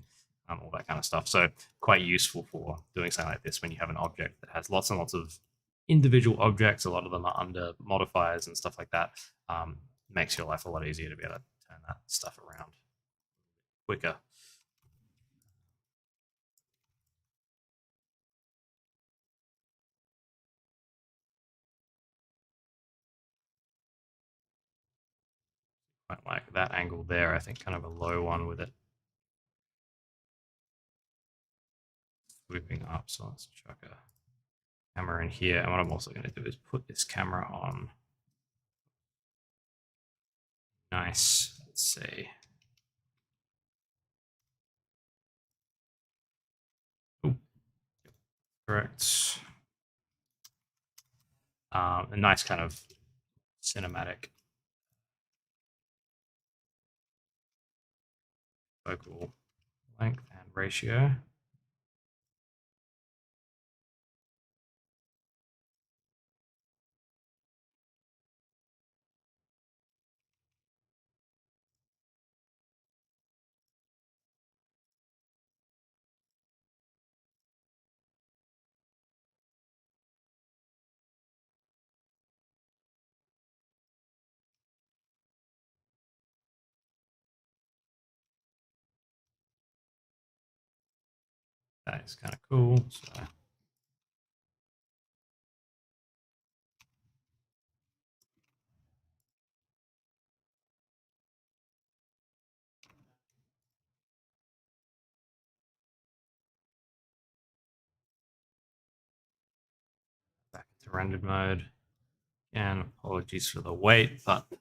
S1: all that kind of stuff. So quite useful for doing something like this when you have an object that has lots and lots of individual objects. A lot of them are under modifiers and stuff like that. Makes your life a lot easier to be able to turn that stuff around quicker. Quite like that angle there. I think kind of a low one with it swooping up. So let's chuck a camera in here. And what I'm also going to do is put this camera on nice, let's say, correct. A nice kind of cinematic focal length and ratio. That is kind of cool. So back into rendered mode. And apologies for the wait, but there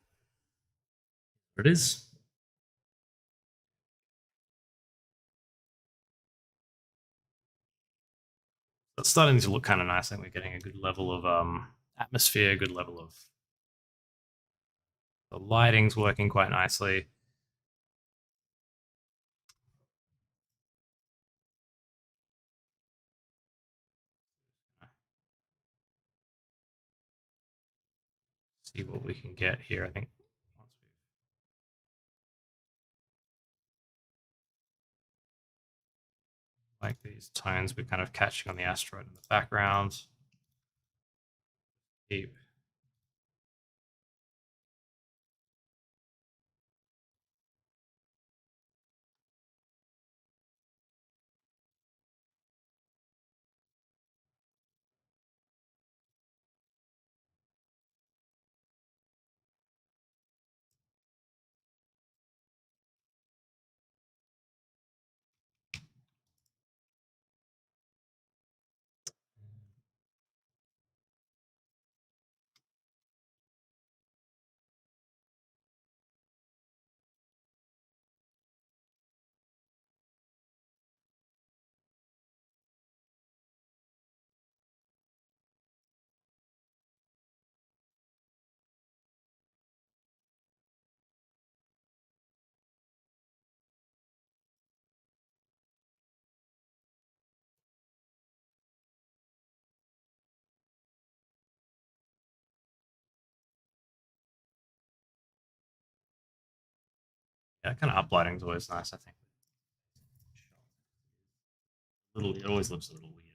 S1: it is. It's starting to look kind of nice. I think we're getting a good level of atmosphere, good level of the lighting's working quite nicely. See what we can get here. I think once we like these tones, we're kind of catching on the asteroid in the background. Keep yeah, kind of uplighting is always nice. I think it always looks a little weird.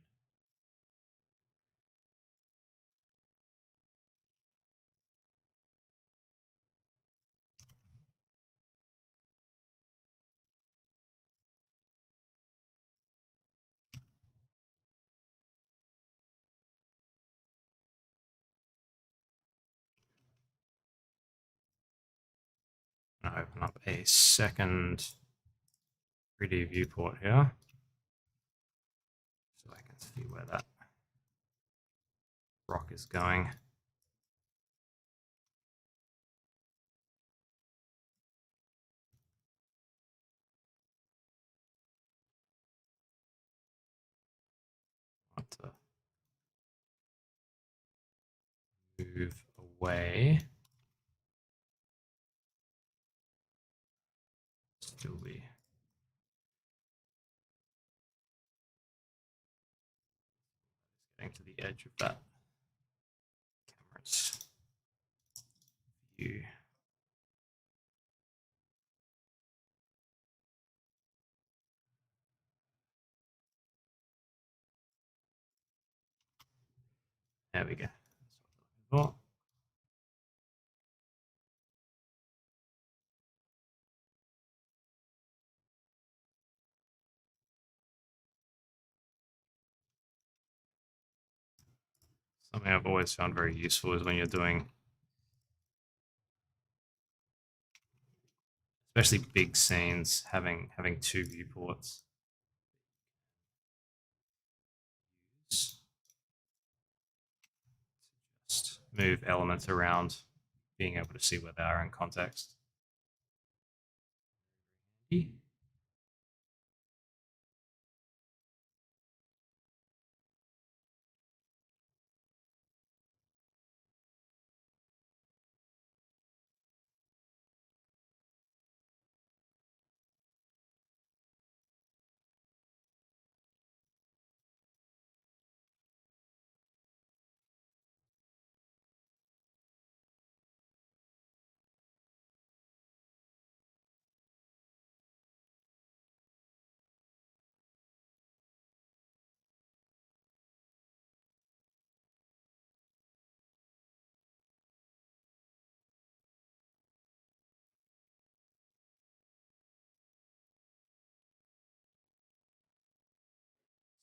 S1: I'm gonna open up a second 3D viewport here, so I can see where that rock is going. Want to move away. Still be getting to the edge of that camera's view. There we go. Oh, something I've always found very useful is when you're doing, especially big scenes, having two viewports. Just move elements around, being able to see where they are in context.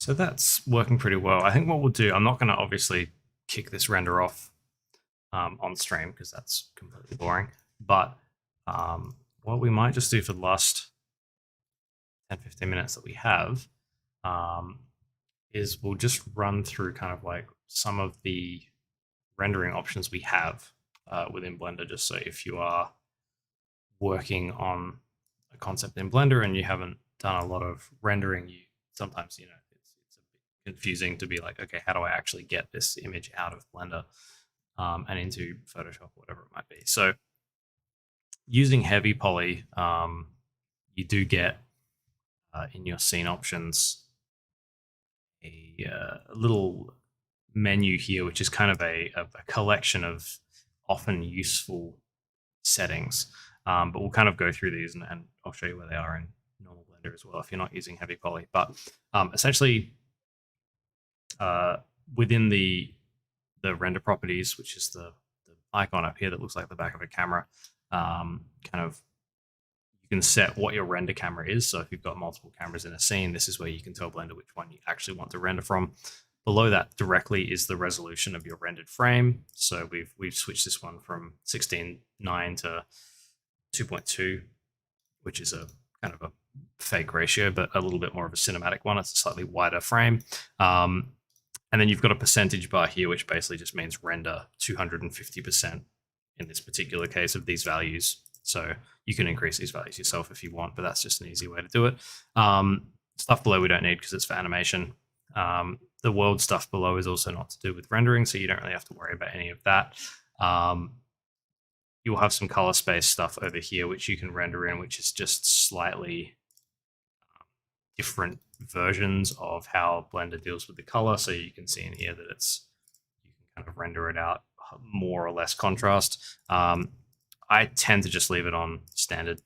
S1: So that's working pretty well. I think what we'll do, I'm not going to obviously kick this render off on stream because that's completely boring. But what we might just do for the last 10, 15 minutes that we have is we'll just run through kind of like some of the rendering options we have within Blender, just so if you are working on a concept in Blender and you haven't done a lot of rendering, you sometimes, you know, it's a bit confusing to be like, okay, how do I actually get this image out of Blender and into Photoshop, whatever it might be. So using heavy poly, you do get in your scene options a little menu here, which is kind of a collection of often useful settings. But we'll kind of go through these and I'll show you where they are in normal Blender as well if you're not using heavy poly. But essentially, within the render properties, which is the icon up here that looks like the back of a camera, kind of you can set what your render camera is. So if you've got multiple cameras in a scene, this is where you can tell Blender which one you actually want to render from. Below that directly is the resolution of your rendered frame. So we've switched this one from 16:9 to 2.2, which is a kind of a fake ratio, but a little bit more of a cinematic one. It's a slightly wider frame. And then you've got a percentage bar here, which basically just means render 250% in this particular case of these values. So you can increase these values yourself if you want, but that's just an easy way to do it. Stuff below we don't need because it's for animation. The world stuff below is also not to do with rendering, so you don't really have to worry about any of that. You'll have some color space stuff over here, which you can render in, which is just slightly different versions of how Blender deals with the color. So you can see in here that you can kind of render it out more or less contrast. I tend to just leave it on standard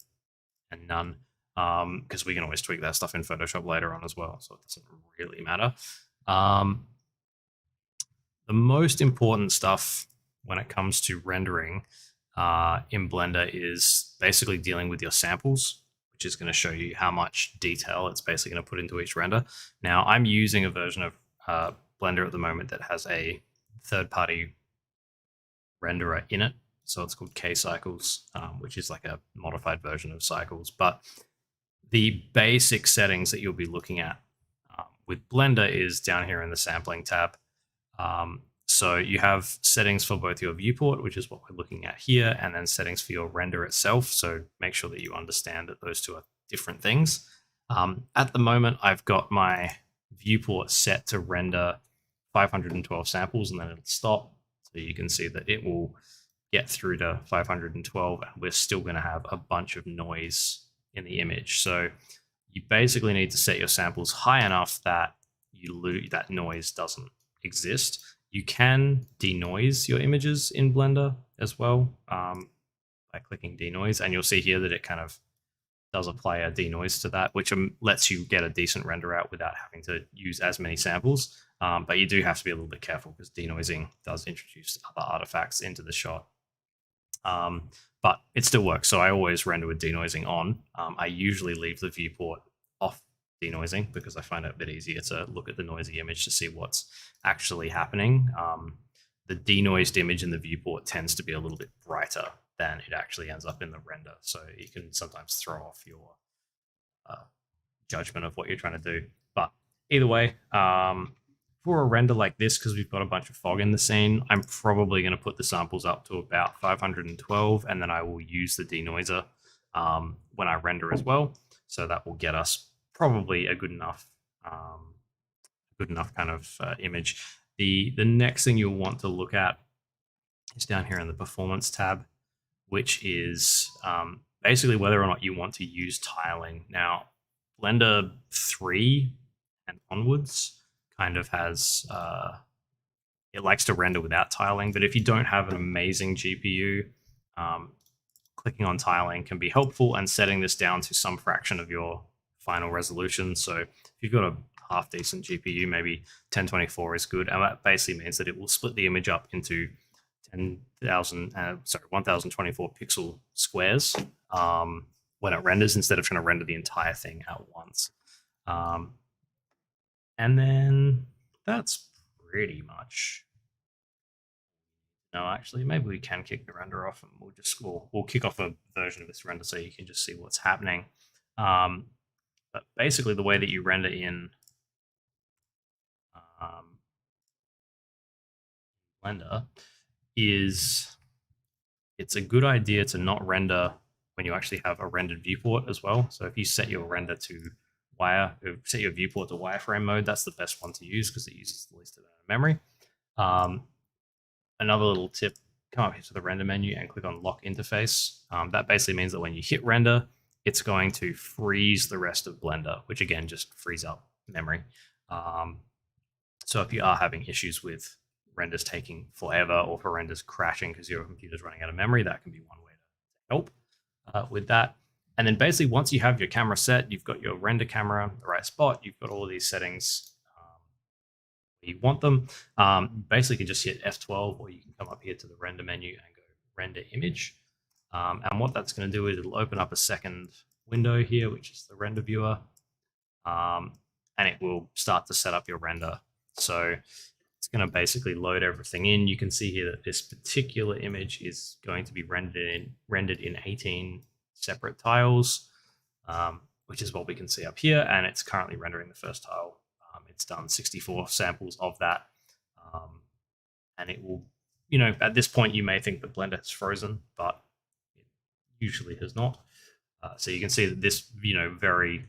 S1: and none because we can always tweak that stuff in Photoshop later on as well. So it doesn't really matter. The most important stuff when it comes to rendering in Blender is basically dealing with your samples, which is going to show you how much detail it's basically going to put into each render. Now, I'm using a version of Blender at the moment that has a third-party renderer in it. So it's called K-Cycles, which is like a modified version of Cycles. But the basic settings that you'll be looking at with Blender is down here in the sampling tab. So you have settings for both your viewport, which is what we're looking at here, and then settings for your render itself. So make sure that you understand that those two are different things. At the moment, I've got my viewport set to render 512 samples, and then it'll stop. So you can see that it will get through to 512, and we're still going to have a bunch of noise in the image. So you basically need to set your samples high enough that that noise doesn't exist. You can denoise your images in Blender as well by clicking denoise, and you'll see here that it kind of does apply a denoise to that, which lets you get a decent render out without having to use as many samples. But you do have to be a little bit careful because denoising does introduce other artifacts into the shot. But it still works. So I always render with denoising on. I usually leave the viewport off denoising because I find it a bit easier to look at the noisy image to see what's actually happening. The denoised image in the viewport tends to be a little bit brighter than it actually ends up in the render. So you can sometimes throw off your judgment of what you're trying to do. But either way, for a render like this, because we've got a bunch of fog in the scene, I'm probably going to put the samples up to about 512, and then I will use the denoiser when I render as well. So that will get us probably a good enough kind of image. The next thing you'll want to look at is down here in the performance tab, which is basically whether or not you want to use tiling. Now, Blender 3 and onwards kind of has it likes to render without tiling, but if you don't have an amazing GPU, clicking on tiling can be helpful, and setting this down to some fraction of your final resolution. So if you've got a half decent GPU, maybe 1024 is good, and that basically means that it will split the image up into 1024 pixel squares when it renders, instead of trying to render the entire thing at once. And then that's pretty much. No, actually, maybe we can kick the render off, and we'll kick off a version of this render so you can just see what's happening. But basically, the way that you render in Blender is it's a good idea to not render when you actually have a rendered viewport as well. So if you set your render to set your viewport to wireframe mode, that's the best one to use because it uses the least amount of memory. Another little tip, come up here to the render menu and click on lock interface. That basically means that when you hit render, it's going to freeze the rest of Blender, which again, just frees up memory. So if you are having issues with renders taking forever or for renders crashing because your computer's running out of memory, that can be one way to help with that. And then basically once you have your camera set, you've got your render camera in the right spot, you've got all of these settings where you want them. Basically you can just hit F12 or you can come up here to the render menu and go render image. And what that's going to do is it'll open up a second window here, which is the render viewer. And it will start to set up your render. So it's going to basically load everything in. You can see here that this particular image is going to be rendered in 18 separate tiles, which is what we can see up here. And it's currently rendering the first tile. It's done 64 samples of that. And it will, at this point, you may think the Blender has frozen, but it usually has not. So you can see that this, very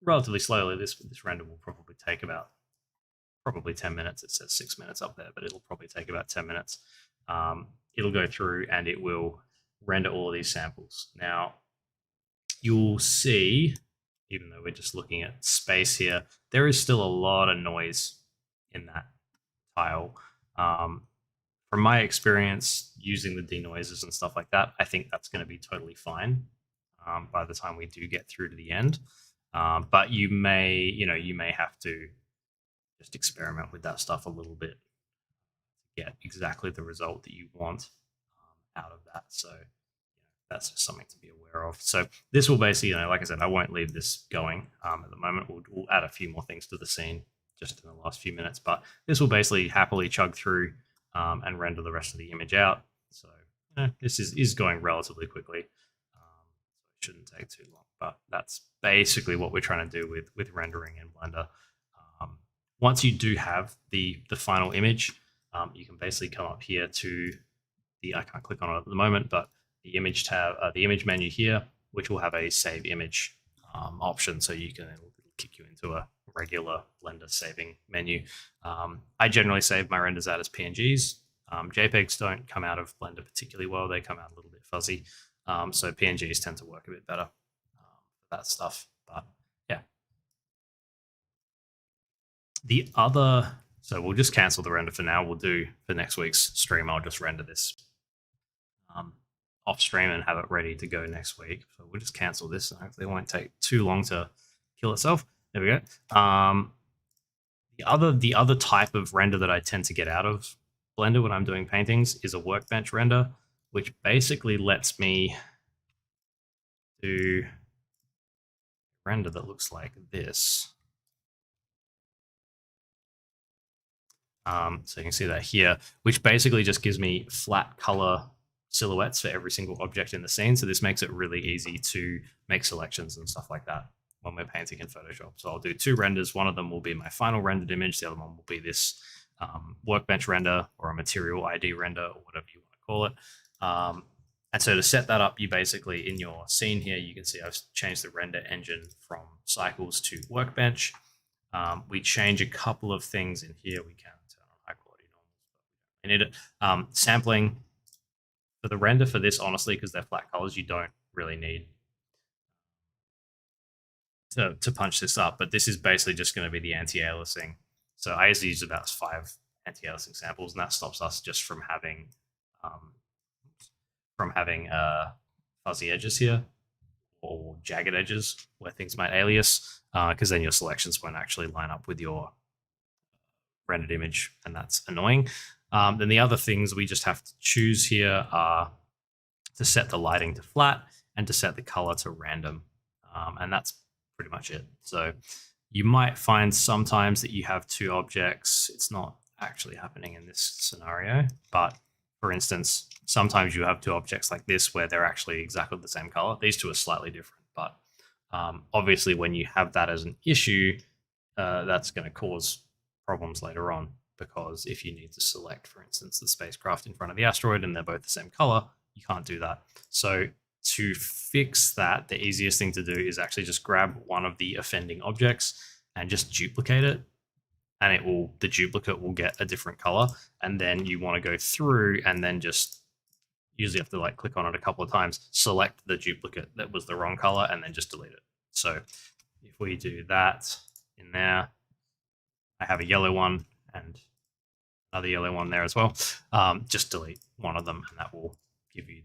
S1: relatively slowly, this render will probably take about 10 minutes. It says 6 minutes up there, but it'll probably take about 10 minutes. It'll go through and it will render all of these samples. Now, you'll see, even though we're just looking at space here, there is still a lot of noise in that tile. From my experience using the denoisers and stuff like that, I think that's going to be totally fine by the time we do get through to the end. But you may have to just experiment with that stuff a little bit to get exactly the result that you want out of that. So that's just something to be aware of. So this will basically, like I said, I won't leave this going at the moment. We'll add a few more things to the scene just in the last few minutes, but this will basically happily chug through and render the rest of the image out. So this is going relatively quickly. It shouldn't take too long, but that's basically what we're trying to do with rendering in Blender. Once you do have the final image, you can basically come up here to I can't click on it at the moment, but the image tab, the image menu here, which will have a save image option. So you can it'll kick you into a regular Blender saving menu. I generally save my renders out as PNGs. JPEGs don't come out of Blender particularly well. They come out a little bit fuzzy. So PNGs tend to work a bit better for that stuff. But yeah. So we'll just cancel the render for now. We'll do for next week's stream. I'll just render this off stream and have it ready to go next week. So we'll just cancel this and hopefully it won't take too long to kill itself. There we go. The other type of render that I tend to get out of Blender when I'm doing paintings is a workbench render, which basically lets me do a render that looks like this. So you can see that here, which basically just gives me flat color silhouettes for every single object in the scene. So this makes it really easy to make selections and stuff like that when we're painting in Photoshop. So I'll do two renders. One of them will be my final rendered image. The other one will be this workbench render or a material ID render or whatever you want to call it. And so to set that up, you basically, in your scene here, you can see I've changed the render engine from cycles to workbench. We change a couple of things in here. We can turn on high quality normals, but we need it. Sampling for the render for this, honestly, because they're flat colors, you don't really need to punch this up. But this is basically just going to be the anti-aliasing. So I usually use about 5 anti-aliasing samples, and that stops us just from having fuzzy edges here or jagged edges where things might alias, because then your selections won't actually line up with your rendered image, and that's annoying. Then the other things we just have to choose here are to set the lighting to flat and to set the color to random, and that's pretty much it. So You might find sometimes that you have two objects. It's not actually happening in this scenario, but for instance, sometimes you have two objects like this where they're actually exactly the same color. These two are slightly different, but obviously when you have that as an issue, that's going to cause problems later on, because if you need to select, for instance, the spacecraft in front of the asteroid and they're both the same color, you can't do that. So to fix that, the easiest thing to do is actually just grab one of the offending objects and just duplicate it, and the duplicate will get a different color. And then you want to go through and then just usually have to like click on it a couple of times, select the duplicate that was the wrong color, and then just delete it. So if we do that in there, I have a yellow one and another yellow one there as well. Just delete one of them, and that will give you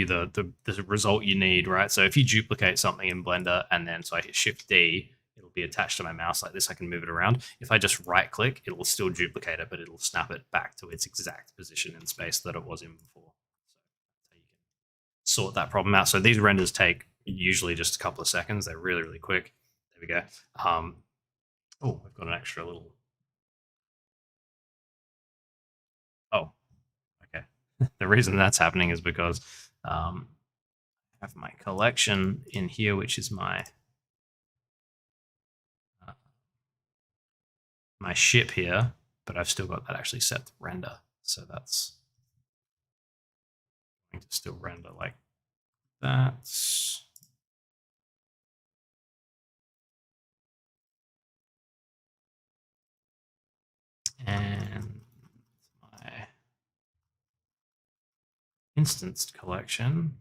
S1: the result you need, right? So if you duplicate something in Blender and then so I hit Shift D, it'll be attached to my mouse like this. I can move it around. If I just right click, it will still duplicate it, but it'll snap it back to its exact position in space that it was in before. So that's how you can sort that problem out. So these renders take usually just a couple of seconds. They're really, really quick. There we go. Oh, I've got an extra little. Oh, okay. The reason that's happening is because I have my collection in here, which is my my ship here, but I've still got that actually set to render. So that's going to still render like that. And my instanced collection.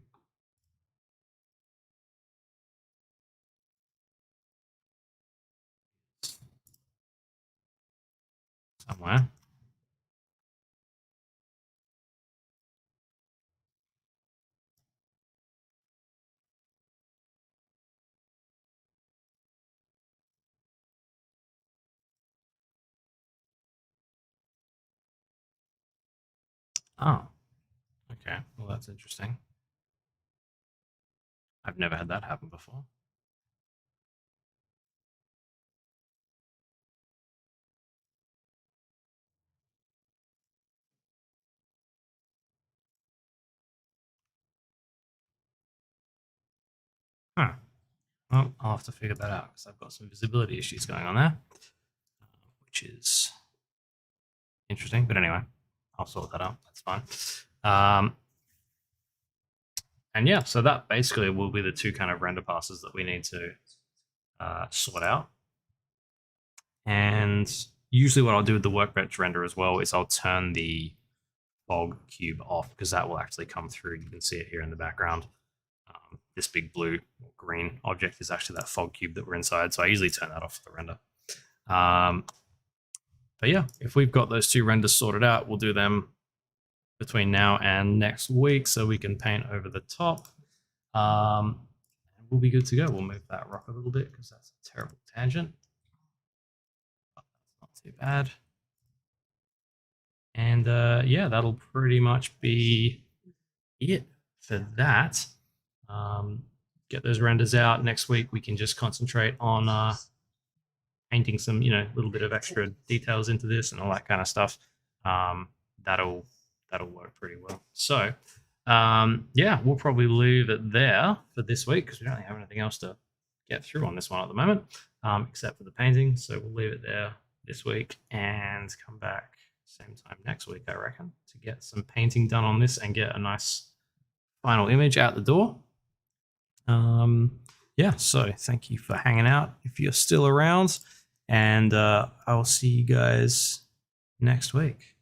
S1: Somewhere. Oh, okay. Well, that's interesting. I've never had that happen before. Huh. Well, I'll have to figure that out because I've got some visibility issues going on there, which is interesting. But anyway, I'll sort that out. That's fine. And yeah, so that basically will be the two kind of render passes that we need to sort out. And usually what I'll do with the workbench render as well is I'll turn the fog cube off, because that will actually come through. You can see it here in the background. This big blue or green object is actually that fog cube that we're inside. So I usually turn that off for the render. But yeah, if we've got those two renders sorted out, we'll do them between now and next week so we can paint over the top. And we'll be good to go. We'll move that rock a little bit because that's a terrible tangent. But that's not too bad. And yeah, that'll pretty much be it for that. Get those renders out. Next week, we can just concentrate on painting some, little bit of extra details into this and all that kind of stuff. That'll work pretty well. So yeah, we'll probably leave it there for this week because we don't really have anything else to get through on this one at the moment, except for the painting. So we'll leave it there this week and come back same time next week, I reckon, to get some painting done on this and get a nice final image out the door. Yeah, so thank you for hanging out if you're still around, and I'll see you guys next week.